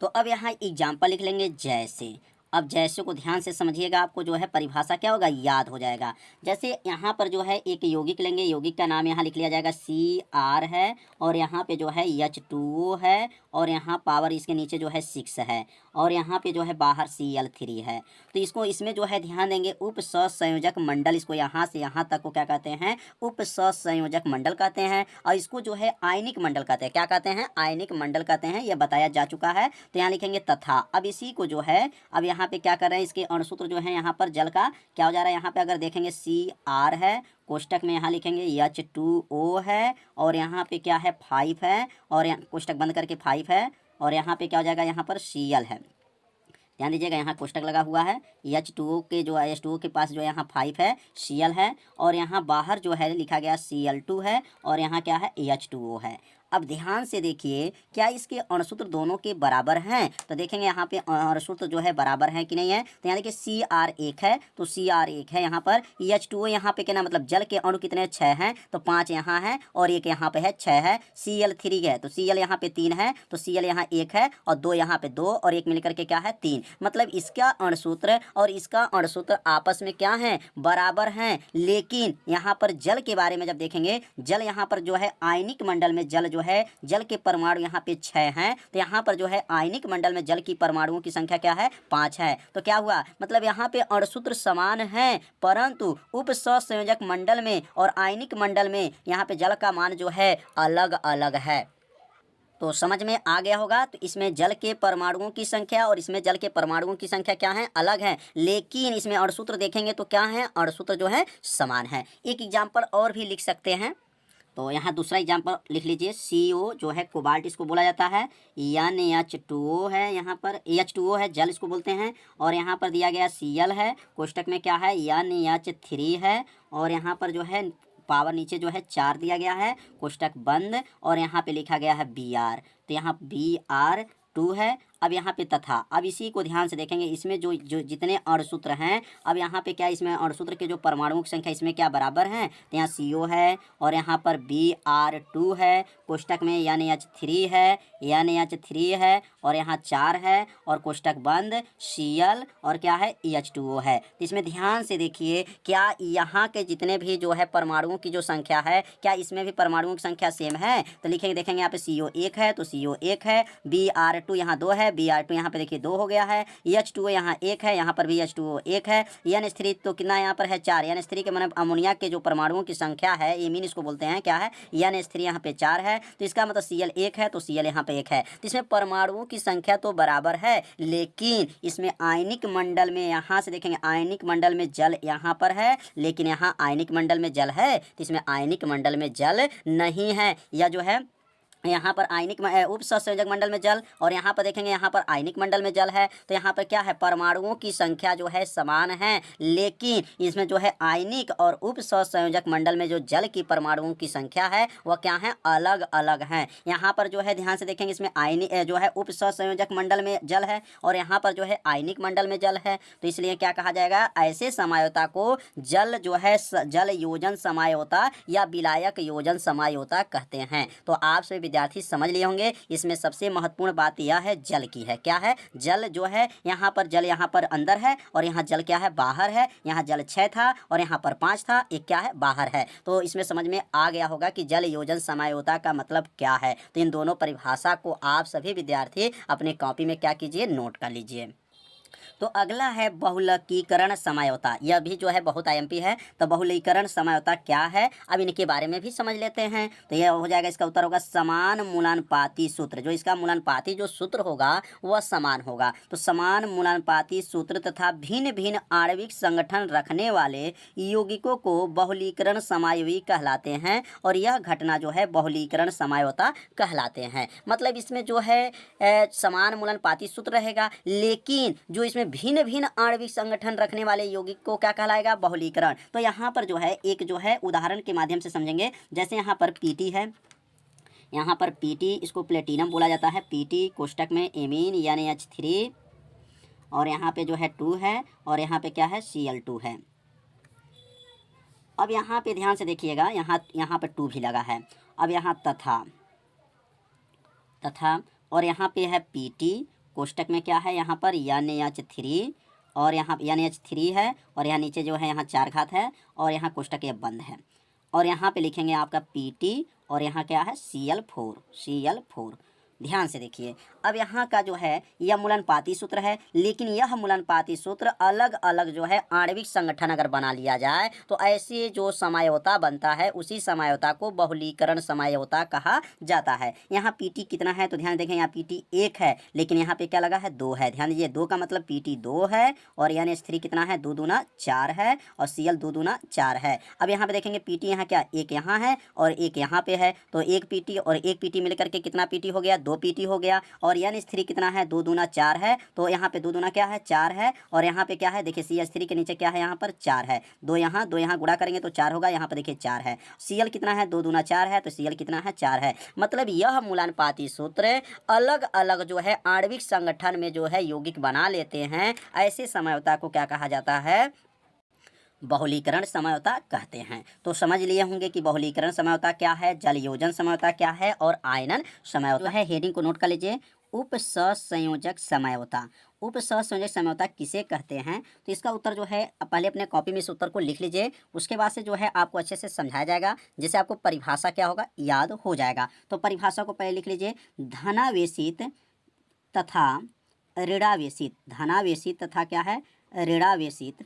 तो अब यहाँ एग्जाम्पल लिख लेंगे जैसे। अब जैसे को ध्यान से समझिएगा, आपको जो है परिभाषा क्या होगा, याद हो जाएगा। जैसे यहाँ पर जो है एक यौगिक लेंगे, यौगिक का नाम यहाँ लिख लिया जाएगा Cr है, और यहाँ पे जो है H2O है, और यहाँ पावर इसके नीचे जो है 6 है, और यहाँ पे जो है बाहर Cl3 है। तो इसको इसमें जो है ध्यान देंगे उपसंयोजक मंडल, इसको यहाँ से यहाँ तक को क्या कहते हैं, उपसंयोजक मंडल कहते हैं। और इसको जो है आयनिक मंडल कहते हैं, क्या कहते हैं, आयनिक मंडल कहते हैं, यह बताया जा चुका है। तो यहाँ लिखेंगे तथा। अब इसी को जो है अब यहाँ पे क्या कर रहे हैं, इसके अणुसूत्र जो है यहाँ पर जल का क्या हो जा रहा है, यहाँ पे अगर देखेंगे Cr है, कोष्टक में यहाँ लिखेंगे H2O है, और यहाँ पे क्या है 5 है, और यहाँ कोष्टक बंद करके 5 है, और यहाँ पे क्या हो जाएगा, यहाँ पर Cl है। ध्यान दीजिएगा, यहाँ कोष्टक लगा हुआ है, H2O के जो है H2O के पास जो है यहाँ 5 है, Cl है, और यहाँ बाहर जो है लिखा गया Cl2 है, और यहाँ क्या है H2O है। अब ध्यान से देखिए, क्या इसके अणुसूत्र दोनों के बराबर हैं? तो देखेंगे यहाँ पे अणुसूत्र जो है बराबर है कि नहीं है। तो यहाँ देखिए Cr1 है, तो Cr1 है यहाँ पर। H2O यहाँ पे क्या ना, मतलब जल के अणु कितने 6 हैं, तो 5 यहाँ है और एक यहाँ पे है 6 है। Cl3 है, तो Cl यहाँ पे 3 है, तो Cl यहाँ 1 है, और 2 यहाँ पे 2, और 1 मिलकर के क्या है 3। मतलब इसका अणुसूत्र और इसका अणुसूत्र आपस में क्या है, बराबर हैं। लेकिन यहाँ पर जल के बारे में जब देखेंगे, जल यहाँ पर जो है आयनिक मंडल में जल जो है, जल के परमाणु यहाँ पे 6 हैं, तो यहाँ पर जो है आयनिक मंडल में जल की परमाणुओं की संख्या क्या है, 5 है। तो क्या हुआ, मतलब यहाँ पे अणुसूत्र समान हैं, परंतु उपसंयोजक मंडल में और आयनिक मंडल में यहाँ पे जल का मान जो है अलग अलग है। तो समझ में आ गया होगा। तो इसमें जल के परमाणुओं की संख्या और इसमें जल के परमाणुओं की संख्या क्या है, अलग है, लेकिन इसमें अणुसूत्र देखेंगे तो क्या है, अणुसूत्र जो है समान है। एक एग्जाम्पल और भी लिख सकते हैं। तो यहाँ दूसरा एग्जाम्पल लिख लीजिए, CO जो है कोबाल्ट इसको बोला जाता है, NH2O है, यहाँ पर H2O है, जल इसको बोलते हैं, और यहाँ पर दिया गया Cl है, कोष्टक में क्या है NH3 है, और यहाँ पर जो है पावर नीचे जो है 4 दिया गया है, कोष्टक बंद, और यहाँ पे लिखा गया है Br, तो यहाँ Br2 है। अब यहाँ पे तथा, अब इसी को ध्यान से देखेंगे, इसमें जो जितने अणुसूत्र हैं, अब यहाँ पे क्या, इसमें अणुसूत्र के जो परमाणुओं की संख्या इसमें क्या बराबर हैं, तो यहाँ CO है, और यहाँ पर Br2 है, कोष्टक में NH3 है, और यहाँ 4 है, और कोष्टक बंद Cl, और क्या है H2O है। तो इसमें ध्यान से देखिए, क्या यहाँ के जितने भी जो है परमाणुओं की जो संख्या है, क्या इसमें भी परमाणुओं की संख्या सेम है? तो लिखेंगे, देखेंगे यहाँ पे CO 1 है, तो CO 1 है, Br2 यहाँ 2 है, है, Br2 यहाँ पे देखिए 2 हो गया है, H2O यहाँ 1 है, यहाँ पर भी H2O 1 है, NH3 तो कितना यहाँ पर है 4, NH3 के मतलब अमोनिया के जो परमाणुओं की संख्या है एमीन इसको बोलते हैं क्या है, NH3 यहाँ पे 4 है, तो इसका मतलब Cl 1 है, तो Cl यहाँ पे 1 है। तो इसमें परमाणुओं की संख्या तो बराबर है, लेकिन इसमें आयनिक मंडल में यहाँ से देखेंगे आयनिक मंडल में जल यहाँ पर है, लेकिन यहाँ आयनिक मंडल में जल है, तो इसमें आयनिक मंडल में जल नहीं है, या जो है यहाँ पर आयनिक उप सहसंयोजक मंडल में जल, और यहाँ पर देखेंगे यहाँ पर आयनिक मंडल में जल है, तो यहाँ पर क्या है परमाणुओं की संख्या जो है समान है, लेकिन इसमें जो है आयनिक और उप सहसंयोजक मंडल में जो जल की परमाणुओं की संख्या है वह क्या है अलग अलग हैं। यहाँ पर जो है ध्यान से देखेंगे इसमें आयनिक जो है उप सहसंयोजक मंडल में जल है और यहाँ पर जो है आयनिक मंडल में जल है, तो इसलिए क्या कहा जाएगा, ऐसे समझौता को जल जो है जल योजन समझौता या विलायक योजन समझौता कहते हैं। तो आप सभी विद्यार्थी समझ लिए होंगे, इसमें सबसे महत्वपूर्ण बात यह है जल की है, क्या है जल जो है यहाँ पर जल यहाँ पर अंदर है और यहाँ जल क्या है बाहर है, यहाँ जल 6 था और यहाँ पर 5 था, एक क्या है बाहर है। तो इसमें समझ में आ गया होगा कि जल योजन समझौता का मतलब क्या है। तो इन दोनों परिभाषा को आप सभी विद्यार्थी अपने कॉपी में क्या कीजिए नोट कर लीजिए। तो अगला है बहुलकीकरण समझौता, यह भी जो है बहुत आईएमपी है। तो बहुलकीकरण समझौता क्या है, अब इनके बारे में भी समझ लेते हैं। तो यह हो जाएगा, इसका उत्तर होगा समान मूलानुपाती सूत्र, जो इसका मूलानुपाती जो सूत्र होगा वह समान होगा। तो समान मूलानुपाती सूत्र तथा भिन्न भिन्न आणविक संगठन रखने वाले यौगिकों को बहुलीकरण समझौता कहलाते हैं, और यह घटना जो है बहुलीकरण समझौता कहलाते हैं। मतलब इसमें जो है समान मूलानुपाती सूत्र रहेगा, लेकिन जो इसमें भिन्न भिन्न आणविक संगठन रखने वाले यौगिक को क्या कहलाएगा बहुलीकरण। तो यहाँ पर जो है एक जो है उदाहरण के माध्यम से समझेंगे। जैसे यहाँ पर Pt है, यहाँ पर Pt इसको प्लेटिनम बोला जाता है, Pt कोष्टक में एमीन यानी H3 और यहाँ पे जो है 2 है और यहाँ पे क्या है Cl2 है। अब यहाँ पे ध्यान से देखिएगा, यहाँ पे 2 भी लगा है। अब यहाँ तथा और यहाँ पे है Pt कोष्टक में क्या है यहाँ पर NH3 और यहाँ NH3 है और यहाँ नीचे जो है यहाँ 4 घात है और यहाँ कोष्टक ये बंद है, और यहाँ पे लिखेंगे आपका Pt और यहाँ क्या है Cl4। ध्यान से देखिए, अब यहाँ का जो है यह मूलानुपाती सूत्र है, लेकिन यह मूलानुपाती सूत्र अलग अलग जो है आणविक संगठन अगर बना लिया जाए तो ऐसे जो समझौता बनता है उसी समझौता को बहुलीकरण समझौता कहा जाता है। यहाँ Pt कितना है, तो ध्यान देखें यहाँ Pt 1 है, लेकिन यहाँ पे क्या लगा है 2 है। ध्यान दीजिए 2 का मतलब Pt 2 है और NH3 कितना है 2 दूना 4 है और Cl 2 दूना 4 है। अब यहाँ पे देखेंगे Pt यहाँ क्या एक यहाँ है और एक यहाँ पे है, तो एक Pt और एक Pt मिलकर के कितना Pt हो गया 2 Pt हो गया, और NH3 कितना है 2 दूना 4 है, तो यहाँ पे 2 दूना क्या है 4 है और यहाँ पे क्या है देखिए CH3 के नीचे क्या है यहाँ पर 4 है, 2 यहाँ गुणा करेंगे तो 4 होगा, यहाँ पर देखिए 4 है। Cl कितना है 2 दूना 4 है, तो Cl कितना है 4 है। मतलब यह मूलानुपाती सूत्र अलग अलग जो है आणविक संगठन में जो है यौगिक बना लेते हैं, ऐसे समझौता को क्या कहा जाता है बहुलीकरण समझौता कहते हैं। तो समझ लिए होंगे कि बहुलीकरण समझौता क्या है, जल योजन समझौता क्या है और आयनन समझौता है। हेडिंग को नोट कर लीजिए, उप सहसंयोजक समझौता। उप सहसंयोजक समझौता किसे कहते हैं, तो इसका उत्तर जो है पहले अपने कॉपी में इस उत्तर को लिख लीजिए, उसके बाद से जो है आपको अच्छे से समझाया जाएगा, जिससे आपको परिभाषा क्या होगा याद हो जाएगा। तो परिभाषा को पहले लिख लीजिए, धनावेशित तथा ऋणावेशित, धनावेशित तथा क्या है ऋणावेशित,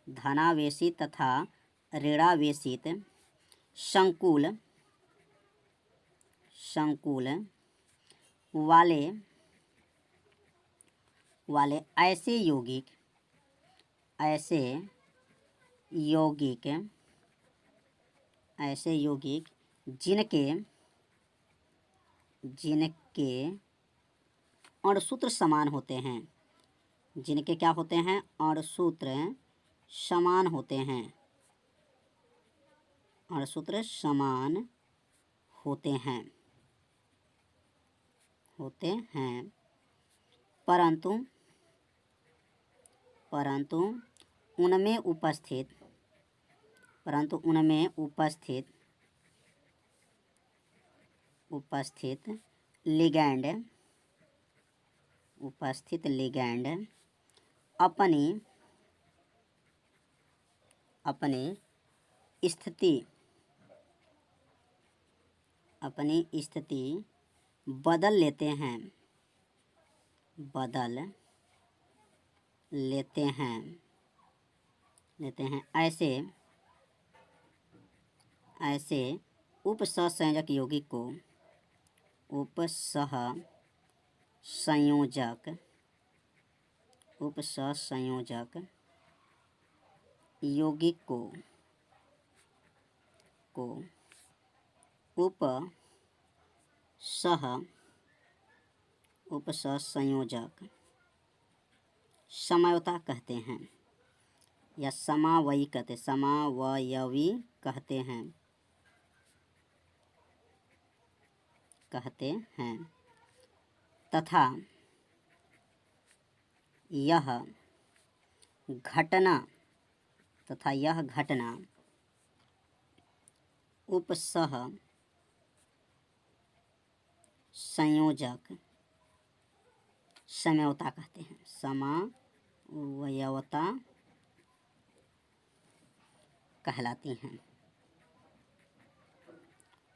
धनावेशित तथा ऋणावेशित संकुल वाले ऐसे यौगिक जिनके अणुसूत्र समान होते हैं, जिनके क्या होते हैं अणुसूत्र समान होते हैं, अणुसूत्र समान होते हैं परंतु उनमें उपस्थित लिगैंड अपनी स्थिति बदल लेते हैं, बदल लेते हैं ऐसे उपसहसंयोजक यौगिक को उपसहसंयोजक यौगिक को उपसहसंयोजक समयवता कहते हैं या समावयवी कहते हैं तथा यह घटना उपसहसंयोजक समयवता कहते हैं, समावयवता कहलाती हैं।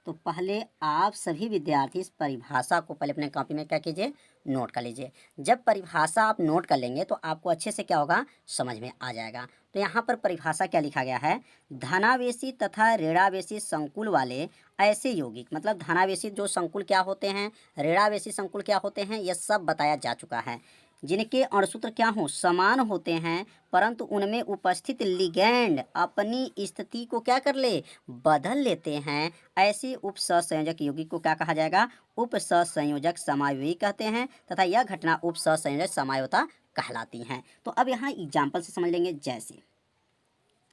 तो पहले आप सभी विद्यार्थी इस परिभाषा को पहले अपने कॉपी में क्या कीजिए, नोट कर लीजिए। जब परिभाषा आप नोट कर लेंगे तो आपको अच्छे से क्या होगा, समझ में आ जाएगा। तो यहाँ पर परिभाषा क्या लिखा गया है, धनावेशी तथा ऋणावेशी संकुल वाले ऐसे यौगिक, मतलब धनावेशी जो संकुल क्या होते हैं, ऋणावेशी संकुल क्या होते हैं, यह सब बताया जा चुका है, जिनके अणुसूत्र क्या हो, समान होते हैं, परंतु उनमें उपस्थित लिगैंड अपनी स्थिति को क्या कर ले, बदल लेते हैं, ऐसे उपसहसंयोजक यौगिक को क्या कहा जाएगा, उपसहसंयोजक समावयवी कहते हैं तथा यह घटना उपसहसंयोजक समावयवता कहलाती हैं। तो अब यहाँ एग्जाम्पल से समझ लेंगे।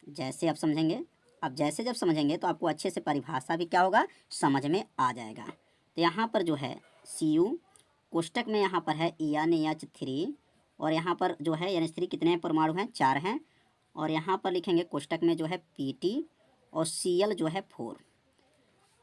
जैसे आप समझेंगे, अब जैसे जब समझेंगे तो आपको अच्छे से परिभाषा भी क्या होगा, समझ में आ जाएगा। तो यहाँ पर जो है Cu कोष्टक में यहाँ पर है NH3 और यहाँ पर जो है NH3 कितने परमाणु हैं, 4 हैं, और यहाँ पर लिखेंगे कोष्टक में जो है Pt और Cl जो है 4।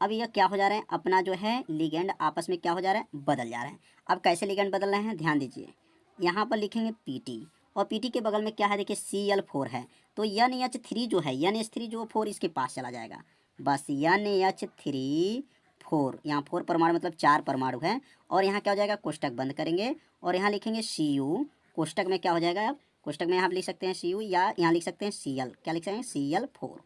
अब यह क्या हो जा रहे हैं, अपना जो है लिगेंड आपस में क्या हो जा रहा है, बदल जा रहे हैं। अब कैसे लिगेंड बदल रहे हैं, ध्यान दीजिए। यहाँ पर लिखेंगे Pt और Pt के बगल में क्या है, देखिए Cl4 है, तो NH3 जो है, NH3 जो 4 इसके पास चला जाएगा, बस NH3 4, यहाँ 4 परमाणु मतलब 4 परमाणु हैं, और यहाँ क्या हो जाएगा, कोष्टक बंद करेंगे और यहाँ लिखेंगे Cu, कोष्टक में क्या हो जाएगा, अब कोष्टक में यहाँ लिख सकते हैं Cu या यहाँ लिख सकते हैं Cl, क्या लिख सकते हैं, Cl4।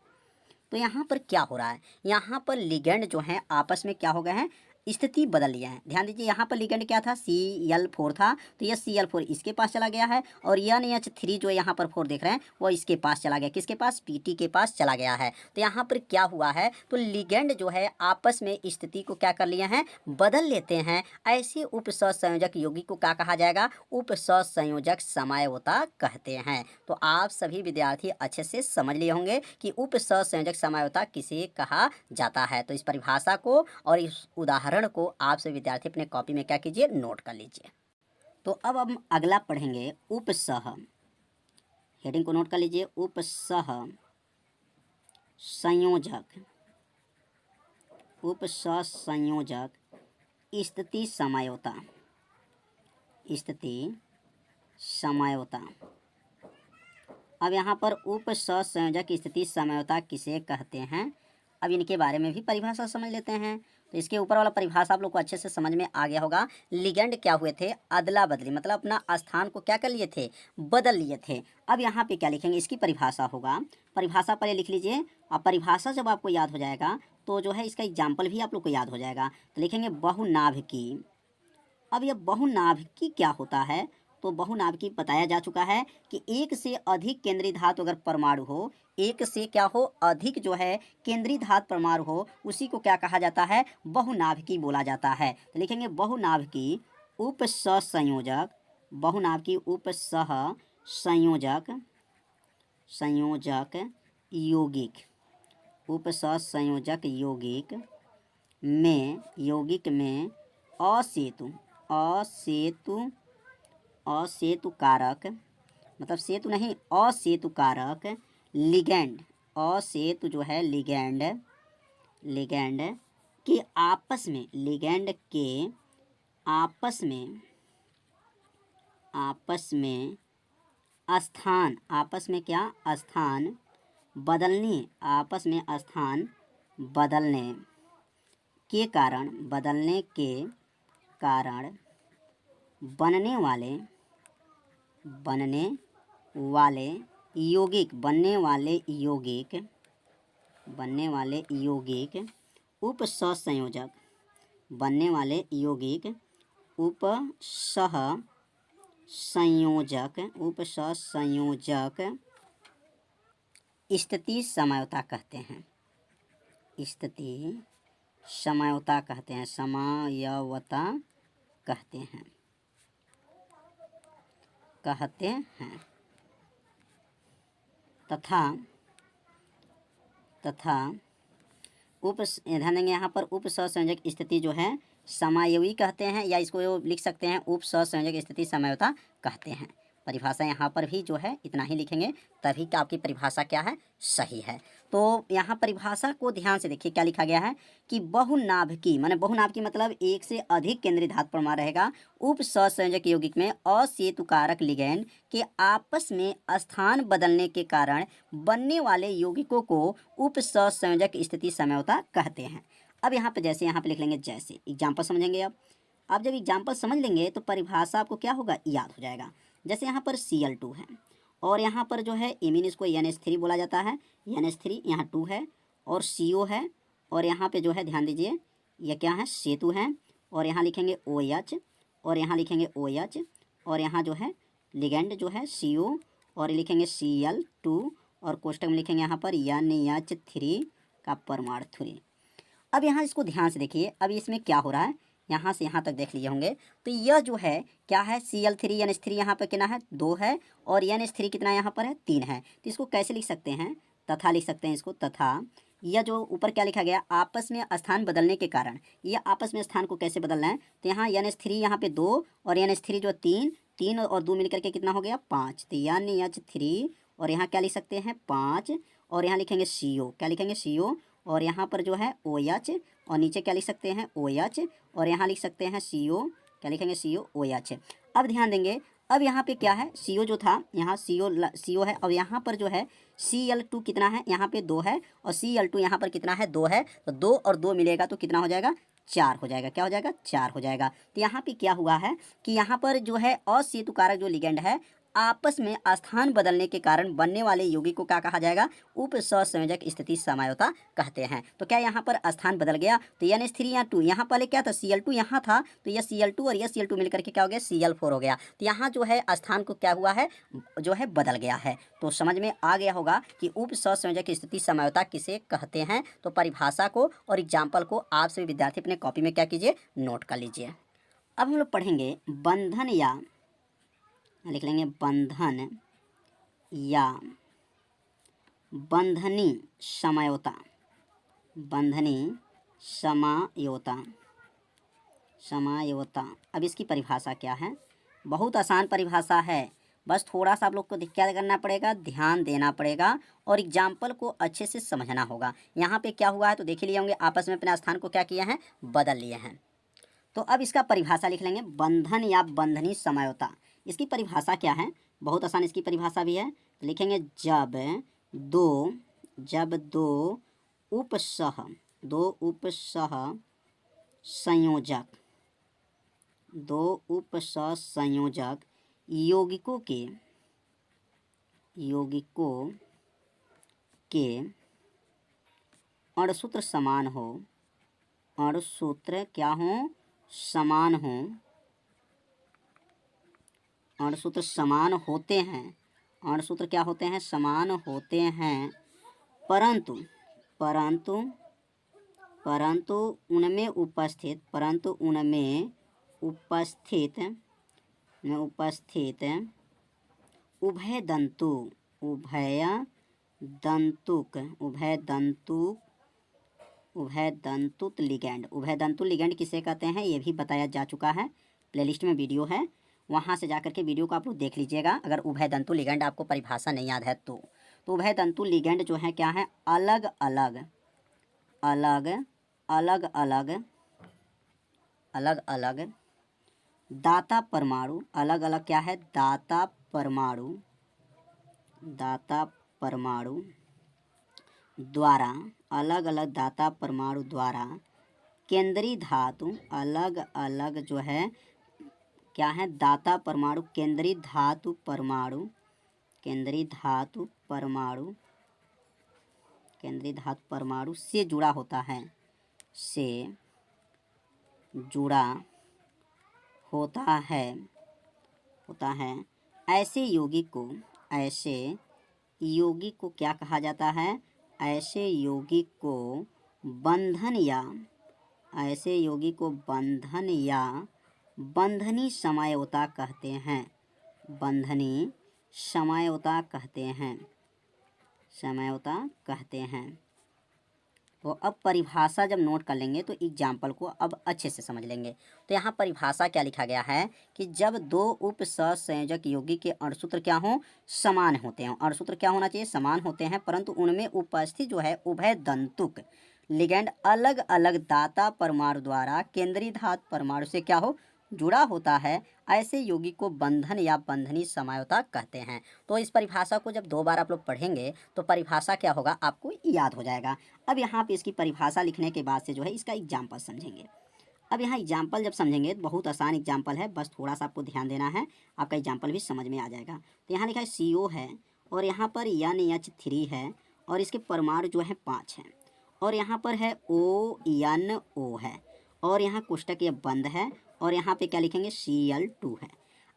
तो यहाँ पर क्या हो रहा है, यहाँ पर लिगेंड जो है आपस में क्या हो गए हैं, स्थिति बदल लिया है। ध्यान दीजिए, यहाँ पर लिगेंड क्या था, Cl4 था, तो यह Cl4 इसके पास चला गया है और NH3 जो यहाँ पर 4 देख रहे हैं वो इसके पास चला गया, किसके पास, Pt के पास चला गया है। तो यहाँ पर क्या हुआ है, तो लिगेंड जो है आपस में स्थिति को क्या कर लिए हैं, बदल लेते हैं। ऐसे उपसहसंयोजक यौगिक को क्या कहा जाएगा, उपसहसंयोजक समावयवता कहते हैं। तो आप सभी विद्यार्थी अच्छे से समझ लिए होंगे कि उपसहसंयोजक समावयवता किसे कहा जाता है। तो इस परिभाषा को और इस उदाहरण को आप सभी विद्यार्थी अपने कॉपी में क्या कीजिए, नोट कर लीजिए। तो अब हम अगला पढ़ेंगे उपसह, हेडिंग को नोट कर लीजिए, उपसह संयोजक स्थिति समयवता। अब यहाँ पर उपसहसंयोजक स्थिति समयवता किसे कहते हैं, अब इनके बारे में भी परिभाषा समझ लेते हैं। तो इसके ऊपर वाला परिभाषा आप लोग को अच्छे से समझ में आ गया होगा। लिगेंड क्या हुए थे, अदला बदली, मतलब अपना स्थान को क्या कर लिए थे, बदल लिए थे। अब यहाँ पे क्या लिखेंगे, इसकी परिभाषा होगा, परिभाषा पहले लिख लीजिए। अब परिभाषा जब आपको याद हो जाएगा तो जो है इसका एग्जाम्पल भी आप लोग को याद हो जाएगा। तो लिखेंगे बहुनाभिकी। अब यह बहुनाभिकी क्या होता है, तो बहुनाभिकी बताया जा चुका है कि एक से अधिक केंद्रीय धातु अगर परमाणु हो, एक से क्या हो, अधिक जो है केंद्रीय धातु परमाणु हो, उसी को क्या कहा जाता है, बहुनाभिकी बोला जाता है। तो लिखेंगे बहुनाभिकी उपसहसंयोजक, बहुनाभिकी उपसहसंयोजक यौगिक, उपसहसंयोजक यौगिक में असेतुकारक, मतलब सेतु नहीं, असेतुकारक लिगेंड, असेतु जो है लिगेंड के आपस में, लिगेंड के आपस में स्थान, आपस में क्या, स्थान बदलने, आपस में स्थान बदलने के कारण बनने वाले यौगिक उपसहसंयोजक उपसहसंयोजक स्थिति समयता कहते हैं। समयता कहते हैं तथा ध्यान देंगे यहाँ पर उपसहसंयोजक स्थिति जो है समायवी कहते हैं, या इसको लिख सकते हैं उपसहसंयोजक स्थिति समयता कहते हैं। परिभाषा यहाँ पर भी जो है इतना ही लिखेंगे, तभी कि आपकी परिभाषा क्या है, सही है। तो यहाँ परिभाषा को ध्यान से देखिए क्या लिखा गया है कि बहुनाभिकी मतलब एक से अधिक केंद्रीय धातु परमाणु रहेगा उपसहसंयोजक यौगिक में असेतुकारक लिगैंड के आपस में स्थान बदलने के कारण बनने वाले यौगिकों को उपसहसंयोजक स्थिति समयता कहते हैं। अब यहाँ पे जैसे यहाँ पे लिख लेंगे, जैसे एग्जाम्पल समझेंगे। अब जब एग्जाम्पल समझ लेंगे तो परिभाषा आपको क्या होगा, याद हो जाएगा। जैसे यहाँ पर Cl2 है और यहाँ पर जो है इमीन इसको NH3 बोला जाता है, NH3 यहाँ 2 है और CO है और यहाँ पे जो है ध्यान दीजिए यह क्या है, सेतु है और यहाँ लिखेंगे OH और यहाँ लिखेंगे OH और यहाँ जो है लिगेंड जो है CO और लिखेंगे Cl2 और कोष्टक में लिखेंगे यहाँ पर NH3 का परमाणु 3। अब यहाँ इसको ध्यान से देखिए, अब इसमें क्या हो रहा है, यहाँ से यहाँ तक देख लिए होंगे। तो यह जो है क्या है, Cl3 NH3 यहाँ पर कितना है, 2 है और NH3 कितना यहाँ पर है, 3 है। तो इसको कैसे लिख सकते हैं, तथा लिख सकते हैं इसको, तथा यह जो ऊपर क्या लिखा गया, आपस में स्थान बदलने के कारण, यह आपस में स्थान को कैसे बदलना है, तो यहाँ NH3 यहाँ पे 2 और NH3 जो 3 और 2 मिलकर के कितना हो गया, 5। तो NH3 और यहाँ क्या लिख सकते हैं, 5 और यहाँ लिखेंगे CO, क्या लिखेंगे CO और यहाँ पर जो है OH और नीचे क्या लिख सकते हैं, OH और यहाँ लिख सकते हैं CO, क्या लिखेंगे CO OH। अब ध्यान देंगे, अब यहाँ पे क्या है, CO जो था यहाँ CO है और यहाँ पर जो है Cl2 कितना है, यहाँ पे 2 है और Cl2 यहाँ पर कितना है, 2 है। तो 2 और 2 मिलेगा तो कितना हो जाएगा, 4 हो जाएगा। क्या हो जाएगा, 4 हो जाएगा। तो यहाँ पे क्या हुआ है कि यहाँ पर जो है असेतुकारक जो लिगेंड है आपस में स्थान बदलने के कारण बनने वाले यौगिक को क्या कहा जाएगा, उपसहसंयोजक स्थिति समयता कहते हैं। तो क्या यहाँ पर स्थान बदल गया, तो NH3 यहाँ 2, यहाँ पहले क्या था, Cl2 यहाँ था, तो यह Cl2 और यह Cl2 मिलकर के क्या हो गया, Cl4 हो गया। तो यहाँ जो है स्थान को क्या हुआ है, जो है बदल गया है। तो समझ में आ गया होगा कि उपसहसंयोजक स्थिति समयता किसे कहते हैं। तो परिभाषा को और एग्जाम्पल को आप सभी विद्यार्थी अपने कॉपी में क्या कीजिए, नोट कर लीजिए। अब हम लोग पढ़ेंगे बंधन या, लिख लेंगे बंधन या बंधनी समयता, समयता। अब इसकी परिभाषा क्या है, बहुत आसान परिभाषा है, बस थोड़ा सा आप लोग को क्या करना पड़ेगा, ध्यान देना पड़ेगा और एग्जाम्पल को अच्छे से समझना होगा। यहाँ पे क्या हुआ है तो देख लिए होंगे, आपस में अपने स्थान को क्या किए हैं, बदल लिए हैं। तो अब इसका परिभाषा लिख लेंगे, बंधन या बंधनी समयता। इसकी परिभाषा क्या है, बहुत आसान इसकी परिभाषा भी है। तो लिखेंगे जब दो उपसह संयोजक यौगिकों के अणुसूत्र समान हो, अणुसूत्र क्या हो, समान हो, अणुसूत्र समान होते हैं, अणुसूत्र क्या होते हैं, समान होते हैं, परंतु उनमें उपस्थित उभयदंतुक लिगैंड किसे कहते हैं, ये भी बताया जा चुका है, प्लेलिस्ट में वीडियो है, वहाँ से जाकर के वीडियो को आप लोग देख लीजिएगा अगर उभयदंतु लिगैंड आपको परिभाषा नहीं याद है तो। उभयदंतु लिगैंड जो है क्या है, अलग अलग दाता परमाणु, अलग अलग क्या है, दाता परमाणु द्वारा, अलग अलग दाता परमाणु द्वारा केंद्रीय धातु, अलग अलग जो है क्या है, दाता परमाणु, केंद्रीय धातु परमाणु, केंद्रीय धातु परमाणु, केंद्रीय धातु परमाणु से जुड़ा होता है, से जुड़ा होता है, होता है। ऐसे यौगिक को, ऐसे यौगिक को क्या कहा जाता है, ऐसे यौगिक को बंधन या, ऐसे यौगिक को बंधन या बंधनी समझौता कहते हैं, बंधनी समझौता कहते हैं, समझौता कहते हैं। तो अब परिभाषा जब नोट कर लेंगे तो एग्जाम्पल को अब अच्छे से समझ लेंगे। तो यहाँ परिभाषा क्या लिखा गया है कि जब दो उपसंयोजक यौगिक के अणुसूत्र क्या हों, समान होते हैं। अणुसूत्र क्या होना चाहिए, समान होते हैं, परंतु उनमें उपस्थित जो है उभय दंतुक लिगैंड अलग अलग दाता परमाणु द्वारा केंद्रीय धातु परमाणु से क्या हो, जुड़ा होता है। ऐसे यौगिक को बंधन या बंधनी समझौता कहते हैं। तो इस परिभाषा को जब 2 बार आप लोग पढ़ेंगे तो परिभाषा क्या होगा आपको याद हो जाएगा। अब यहाँ पे इसकी परिभाषा लिखने के बाद से जो है इसका एग्जाम्पल समझेंगे। अब यहाँ एग्जाम्पल जब समझेंगे तो बहुत आसान एग्जाम्पल है, बस थोड़ा सा आपको ध्यान देना है, आपका एग्जाम्पल भी समझ में आ जाएगा। तो यहाँ लिखा है CO है और यहाँ पर NH3 है और इसके परमाणु जो है 5 हैं और यहाँ पर है ONO है और यहाँ कोष्टक ये बंद है और यहाँ पे क्या लिखेंगे Cl2 है।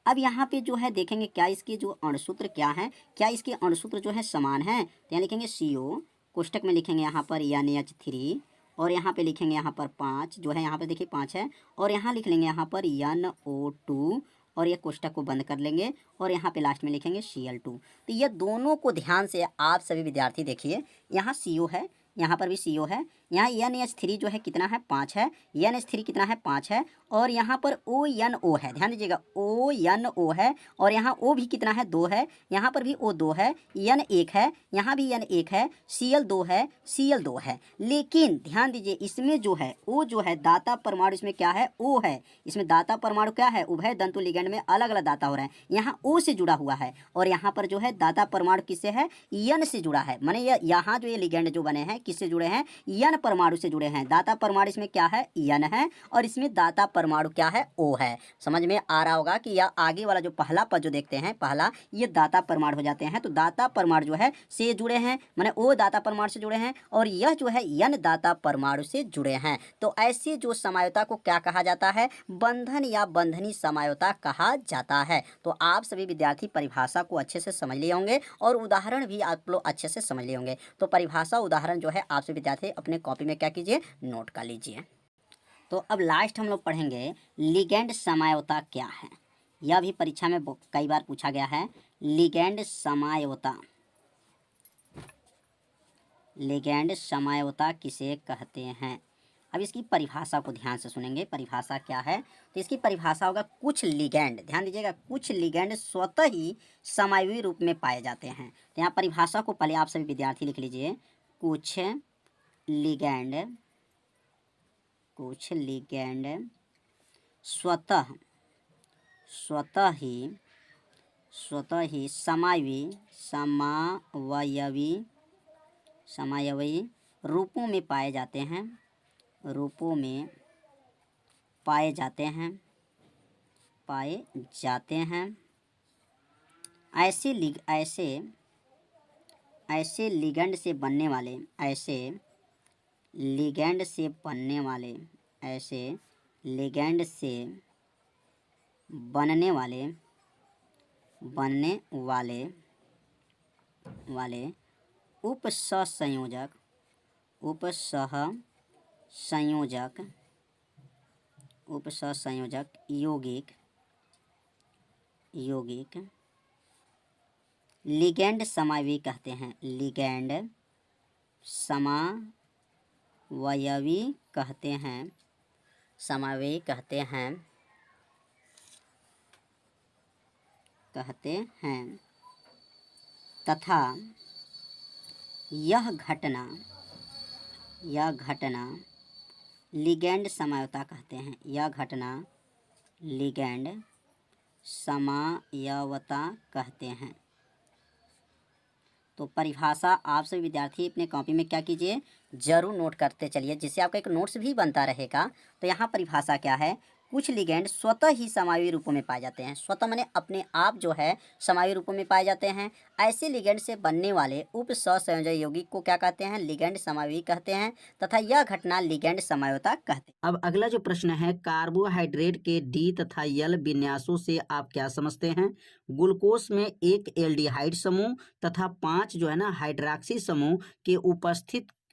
अब यहाँ पे जो है देखेंगे क्या इसके जो अणुसूत्र क्या है, क्या इसके अणुसूत्र जो है समान है। तो यहाँ लिखेंगे CO, कोष्टक में लिखेंगे यहाँ पर NH3 और यहाँ पे लिखेंगे यहाँ पर 5 जो है, यहाँ पे देखिए 5 है और यहाँ लिख लेंगे यहाँ पर NO2 और ये कोष्टक को बंद कर लेंगे और यहाँ पे लास्ट में लिखेंगे Cl2। तो ये दोनों को ध्यान से आप सभी विद्यार्थी देखिए, यहाँ CO है, यहाँ पर भी CO है, यहाँ NH3 जो है कितना है, 5 है, NH3 कितना है, 5 है और यहाँ पर ONO है, ध्यान दीजिएगा ONO है और यहाँ O भी कितना है, 2 है, यहाँ पर भी O 2 है, N 1 है, यहाँ भी N 1 है, Cl 2 है, Cl 2 है। लेकिन ध्यान दीजिए इसमें जो है O जो है दाता परमाणु, इसमें क्या है, O है, इसमें दाता परमाणु क्या है, उभय दंतु लिगैंड में अलग अलग दाता हो रहे हैं, यहाँ O से जुड़ा हुआ है और यहाँ पर जो है दाता परमाणु किससे है, N से जुड़ा है। माने यहाँ जो ये लिगैंड जो बने हैं किससे जुड़े हैं, N परमाणु से जुड़े हैं। दाता परमाणु इसमें क्या है, N है और इसमें दाता परमाणु क्या है, O है। समझ में आ रहा होगा कि यह आगे वाला जो पहला पद जो देखते हैं, पहला ये दाता परमाणु हो जाते हैं। तो दाता परमाणु जो है से जुड़े हैं, माने O दाता परमाणु से जुड़े हैं और यह जो है N दाता परमाणु से जुड़े हैं। तो ऐसी जो समझौता को क्या कहा जाता है, बंधन या बंधनी समझौता कहा जाता है। तो आप सभी विद्यार्थी परिभाषा को अच्छे से समझ लिए होंगे और उदाहरण भी आप लोग अच्छे से समझ लिए होंगे। तो परिभाषा उदाहरण जो है आप सभी विद्यार्थी अपने कॉपी में क्या कीजिए, नोट कर लीजिए। तो अब लास्ट हम लोग पढ़ेंगे लिगैंड समझौता क्या है। यह भी परीक्षा में कई बार पूछा गया है। लिगैंड समझौता, लिगैंड समझौता किसे कहते हैं। अब इसकी परिभाषा को ध्यान से सुनेंगे, परिभाषा क्या है। तो इसकी परिभाषा होगा कुछ लिगैंड, ध्यान दीजिएगा, कुछ लिगैंड स्वतः ही समवायी रूप में पाए जाते हैं। तो यहाँ परिभाषा को पहले आप सभी विद्यार्थी लिख लीजिए, कुछ लिगैंड, कुछ लिगैंड स्वतः, स्वतः ही समावयवी, समावयवी रूपों में पाए जाते हैं, रूपों में पाए जाते हैं, पाए जाते हैं। ऐसे लिगैंड से बनने वाले, ऐसे लिगैंड से बनने वाले, ऐसे लिगैंड से बनने वाले उपसहसंयोजक, उपसहसंयोजक यौगिक लिगैंड समावयवी कहते हैं, लिगैंड समावयवी कहते हैं, समावयवी कहते हैं तथा यह घटना लिगैंड समझौता कहते हैं, यह घटना लिगैंड समझौता कहते हैं। तो परिभाषा आप सभी विद्यार्थी अपने कॉपी में क्या कीजिए, जरूर नोट करते चलिए, जिससे आपका एक नोट्स भी बनता रहेगा। तो यहाँ परिभाषा क्या है, कुछ लिगेंड स्वतः ही समावी रूपों में पाए जाते हैं। स्वतः माने अपने आप जो है समावी रूपों में पाए जाते हैं। ऐसे लिगेंड से बनने वाले उप सहसंयोजक यौगिक को क्या कहते हैं? लिगेंड समावी कहते हैं तथा यह घटना लिगेंड समझौता कहते हैं। अब अगला जो प्रश्न है, कार्बोहाइड्रेट के डी तथा यल विन्यासों से आप क्या समझते हैं? ग्लूकोज में एक एल्डिहाइड समूह तथा 5 जो है ना हाइड्रॉक्सी समूह के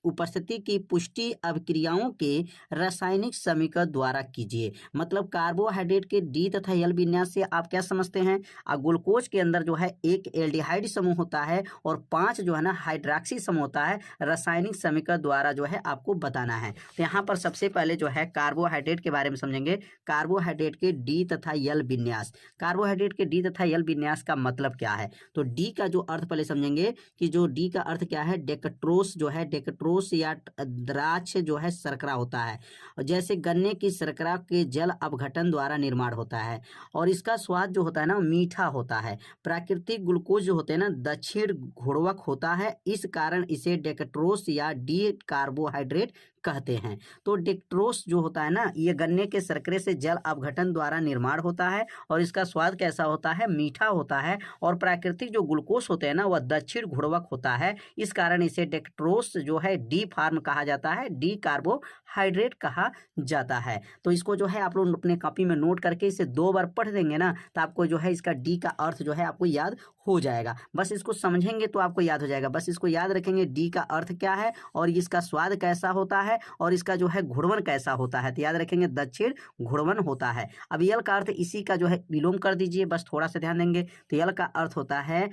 उपस्थिति की पुष्टि अभिक्रियाओं के रासायनिक समीकरण द्वारा कीजिए। मतलब कार्बोहाइड्रेट के डी तथा यल विन्यास से आप क्या समझते हैं? ग्लूकोज के अंदर जो है एक एल्डिहाइड समूह होता है और 5 जो है ना हाइड्रॉक्सी समूह होता है। रासायनिक समीकरण द्वारा जो है आपको बताना है। तो यहाँ पर सबसे पहले जो है कार्बोहाइड्रेट के बारे में समझेंगे। कार्बोहाइड्रेट के डी तथा यल विन्यास। कार्बोहाइड्रेट के डी तथा यल विन्यास का मतलब क्या है? तो डी का जो अर्थ पहले समझेंगे कि जो डी का अर्थ क्या है, डेक्स्ट्रोस जो है, डेक्स्ट्रोस या द्राक्ष जो है शर्करा होता है। और जैसे गन्ने की शर्करा के जल अपघटन द्वारा निर्माण होता है और इसका स्वाद जो होता है ना मीठा होता है। प्राकृतिक ग्लूकोज जो होते हैं ना दक्षिण घुड़वक होता है, इस कारण इसे डेक्स्ट्रोस या डी कार्बोहाइड्रेट कहते हैं। तो डेक्स्ट्रोस जो होता है ना ये गन्ने के शर्करे से जल अपघटन द्वारा निर्माण होता है और इसका स्वाद कैसा होता है? मीठा होता है। और प्राकृतिक जो ग्लूकोज होते हैं ना वह दक्षिण घुड़वक होता है, इस कारण इसे डेक्स्ट्रोस जो है डी फार्म कहा जाता है, डी कार्बोहाइड्रेट कहा जाता है। तो इसको जो है आप लोग अपने कॉपी में नोट करके इसे 2 बार पढ़ देंगे ना तो आपको जो है इसका डी का अर्थ जो है आपको याद हो जाएगा। बस इसको समझेंगे तो आपको याद हो जाएगा। बस इसको याद रखेंगे डी का अर्थ क्या है और इसका स्वाद कैसा होता है और इसका जो है घुड़वन कैसा होता है। तो याद रखेंगे दक्षिण घुड़वन होता है। अब यल का अर्थ इसी का जो है विलोम कर दीजिए, बस थोड़ा सा ध्यान देंगे। तो यल का अर्थ होता है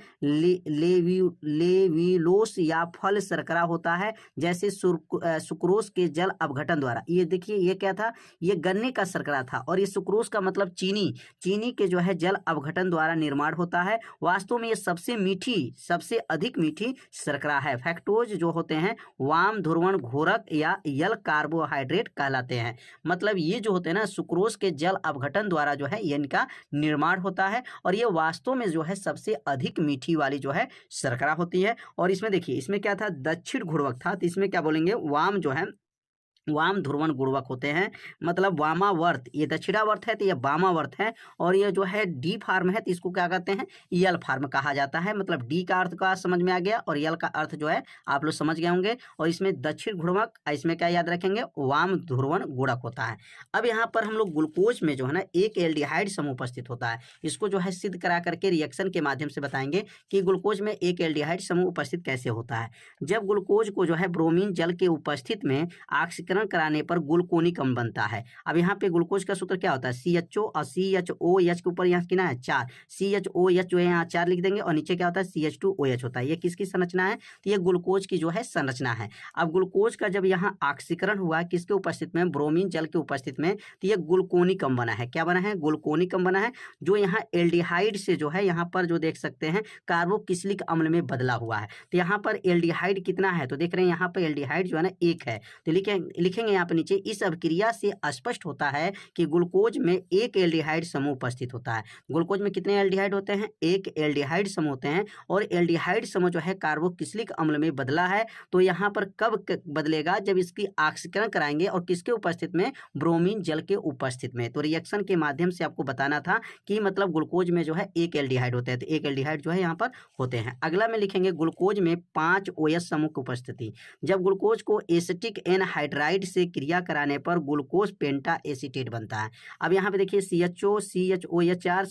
लेविलोस या फल शर्करा होता है, जैसे सुक्रोज के जल अपघटन द्वारा। ये देखिए ये क्या था? ये गन्ने का शर्करा था और ये सुक्रोज का मतलब चीनी के जो है जल अपघटन द्वारा निर्माण होता है। वास्तव में ये सबसे अधिक मीठी शर्करा है। फैक्टोज जो होते हैं वाम ध्रुवण घोरक या यल कार्बोहाइड्रेट कहलाते हैं। मतलब ये जो होते हैं ना सुक्रोज के जल अपघटन द्वारा जो है ये इनका निर्माण होता है और ये वास्तव में जो है सबसे अधिक मीठी वाली जो है शर्करा होती है। और इसमें देखिए इसमें क्या था? दक्षिण घुड़वक था, तो इसमें क्या बोलेंगे? वाम जो है वाम ध्रुवण गुणवक होते हैं। मतलब वामावर्त, ये दक्षिणावर्त है तो ये वामावर्त है और ये जो है डी फार्म है तो इसको क्या कहते हैं? यल फार्म कहा जाता है। मतलब डी का अर्थ का समझ में आ गया और यल का अर्थ जो है आप लोग समझ गए होंगे। और इसमें दक्षिण घुड़वक, इसमें क्या याद रखेंगे? वाम ध्रुवण गुणक होता है। अब यहाँ पर हम लोग ग्लूकोज में जो है ना एक एल्डिहाइड समूह उपस्थित होता है। इसको जो है सिद्ध करा करके रिएक्शन के माध्यम से बताएंगे कि ग्लूकोज में एक एल्डिहाइड समूह उपस्थित कैसे होता है। जब ग्लूकोज को जो है ब्रोमीन जल के उपस्थित में ऑक्सीकरण कराने पर ग्लूकोनिक अम्ल बनता है। अब यहाँ पे ग्लूकोज का सूत्र क्या होता है? CHO और CHOH के ऊपर यहाँ कितना है? 4। CHOH जो है यहाँ 4 लिख देंगे और नीचे क्या होता है? CH2OH होता है। ये किसकी संरचना है? तो ये ग्लूकोज की जो है संरचना है। अब ग्लूकोज का जब यहाँ ऑक्सीकरण हुआ किसके उपस्थित में? ब्रोमीन जल के उपस्थित में, तो ये ग्लूकोनिक अम्ल बना है। क्या बना है? ग्लूकोनिक अम्ल बना है, जो यहाँ एल्डिहाइड से जो है यहाँ पर जो देख सकते हैं कार्बोक्सिलिक अम्ल में बदला हुआ है। तो यहाँ पर एल्डिहाइड कितना है? तो देख रहे हैं यहाँ पर एल्डिहाइड जो है ना 1 है। तो लिखेंगे यहाँ पर नीचे, इस अभिक्रिया से स्पष्ट होता है कि ग्लूकोज में एक एल्डिहाइड समूह उपस्थित होता है। ग्लूकोज में कितने एल्डिहाइड होते हैं? एक एल्डिहाइड समूह होते हैं और एल्डिहाइड समूह जो है कार्बोक्सिलिक अम्ल में बदला है। तो यहाँ पर कब बदलेगा? जब इसकी ऑक्सीकरण कराएंगे और किसके उपस्थित में? ब्रोमीन जल के उपस्थित में। तो रिएक्शन के माध्यम से आपको बताना था कि मतलब ग्लूकोज में जो है एक एल्डिहाइड होता है, तो एक एल्डिहाइड जो है यहाँ पर होते हैं। अगला में लिखेंगे ग्लूकोज में 5 OH समूह की उपस्थिति। जब ग्लूकोज को एसिटिक एनहाइड्राइड से क्रिया कराने पर ग्लूकोज पेंटा एसीटेट बनता है। अब यहाँ पे देखिए CHO, CHOH4,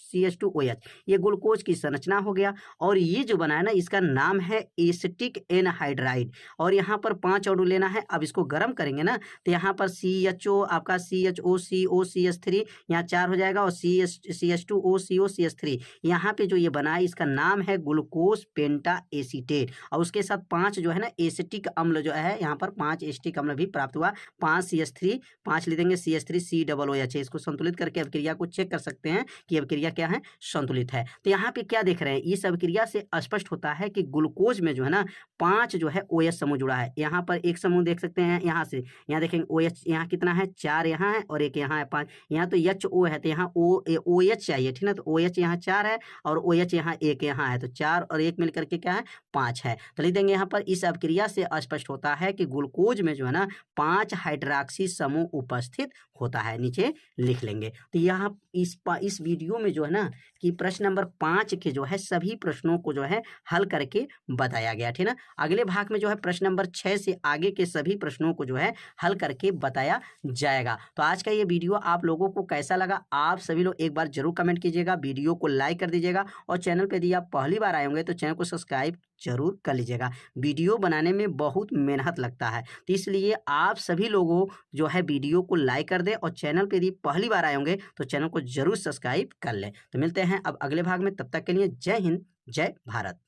CH2OH, ये ग्लूकोज की संरचना हो गया और ये जो बना है ना इसका नाम है एसिटिक एनहाइड्राइड। और यहाँ पर 5 अणु लेना है। अब इसको गर्म करेंगे ना तो यहाँ पर CHO आपका CHOCOCH3 यहाँ 4 हो जाएगा और CH2OCOCH3 यहाँ पे जो ये बना है इसका नाम है ग्लूकोज पेंटा एसीटेट। और उसके साथ 5 जो है ना एसिटिक अम्ल जो है यहाँ पर 5 एसिटिक अम्ल भी प्राप्त हुआ। 5 CH3, 5 लिख देंगे CH3COOH। इसको संतुलित करके अभिक्रिया को चेक कर सकते हैं कि अभिक्रिया क्या है? संतुलित है। तो यहाँ पे क्या देख रहे हैं? इस अभिक्रिया से स्पष्ट होता है कि ग्लूकोज में जो है ना 5 जो है OH समूह जुड़ा है। यहाँ पर एक समूह देख सकते हैं, यहाँ से यहाँ देखेंगे OH यहाँ कितना है? 4 यहाँ है और एक यहाँ है 5। यहाँ तो HO है तो यहाँ OH चाहिए, ठीक ना? तो OH यहाँ 4 है और OH यहाँ 1 यहाँ है, तो 4 और 1 मिल करके क्या है? 5 है। तो लिख देंगे यहाँ पर इस अभिक्रिया से स्पष्ट होता है कि ग्लूकोज में जो है ना 5 हाइड्रॉक्सी समूह उपस्थित होता है, नीचे लिख लेंगे। तो यहाँ इस वीडियो में जो है ना कि प्रश्न नंबर 5 के जो है सभी प्रश्नों को जो है हल करके बताया गया, ठीक है ना। अगले भाग में जो है प्रश्न नंबर 6 से आगे के सभी प्रश्नों को जो है हल करके बताया जाएगा। तो आज का ये वीडियो आप लोगों को कैसा लगा, आप सभी लोग एक बार जरूर कमेंट कीजिएगा, वीडियो को लाइक कर दीजिएगा और चैनल पे यदि आप पहली बार आए होंगे तो चैनल को सब्सक्राइब जरूर कर लीजिएगा। वीडियो बनाने में बहुत मेहनत लगता है, तो इसलिए आप सभी लोगों जो है वीडियो को लाइक कर दें और चैनल पे यदि पहली बार आए होंगे तो चैनल को जरूर सब्सक्राइब कर लें। तो मिलते हैं अब अगले भाग में, तब तक के लिए जय हिंद, जय भारत।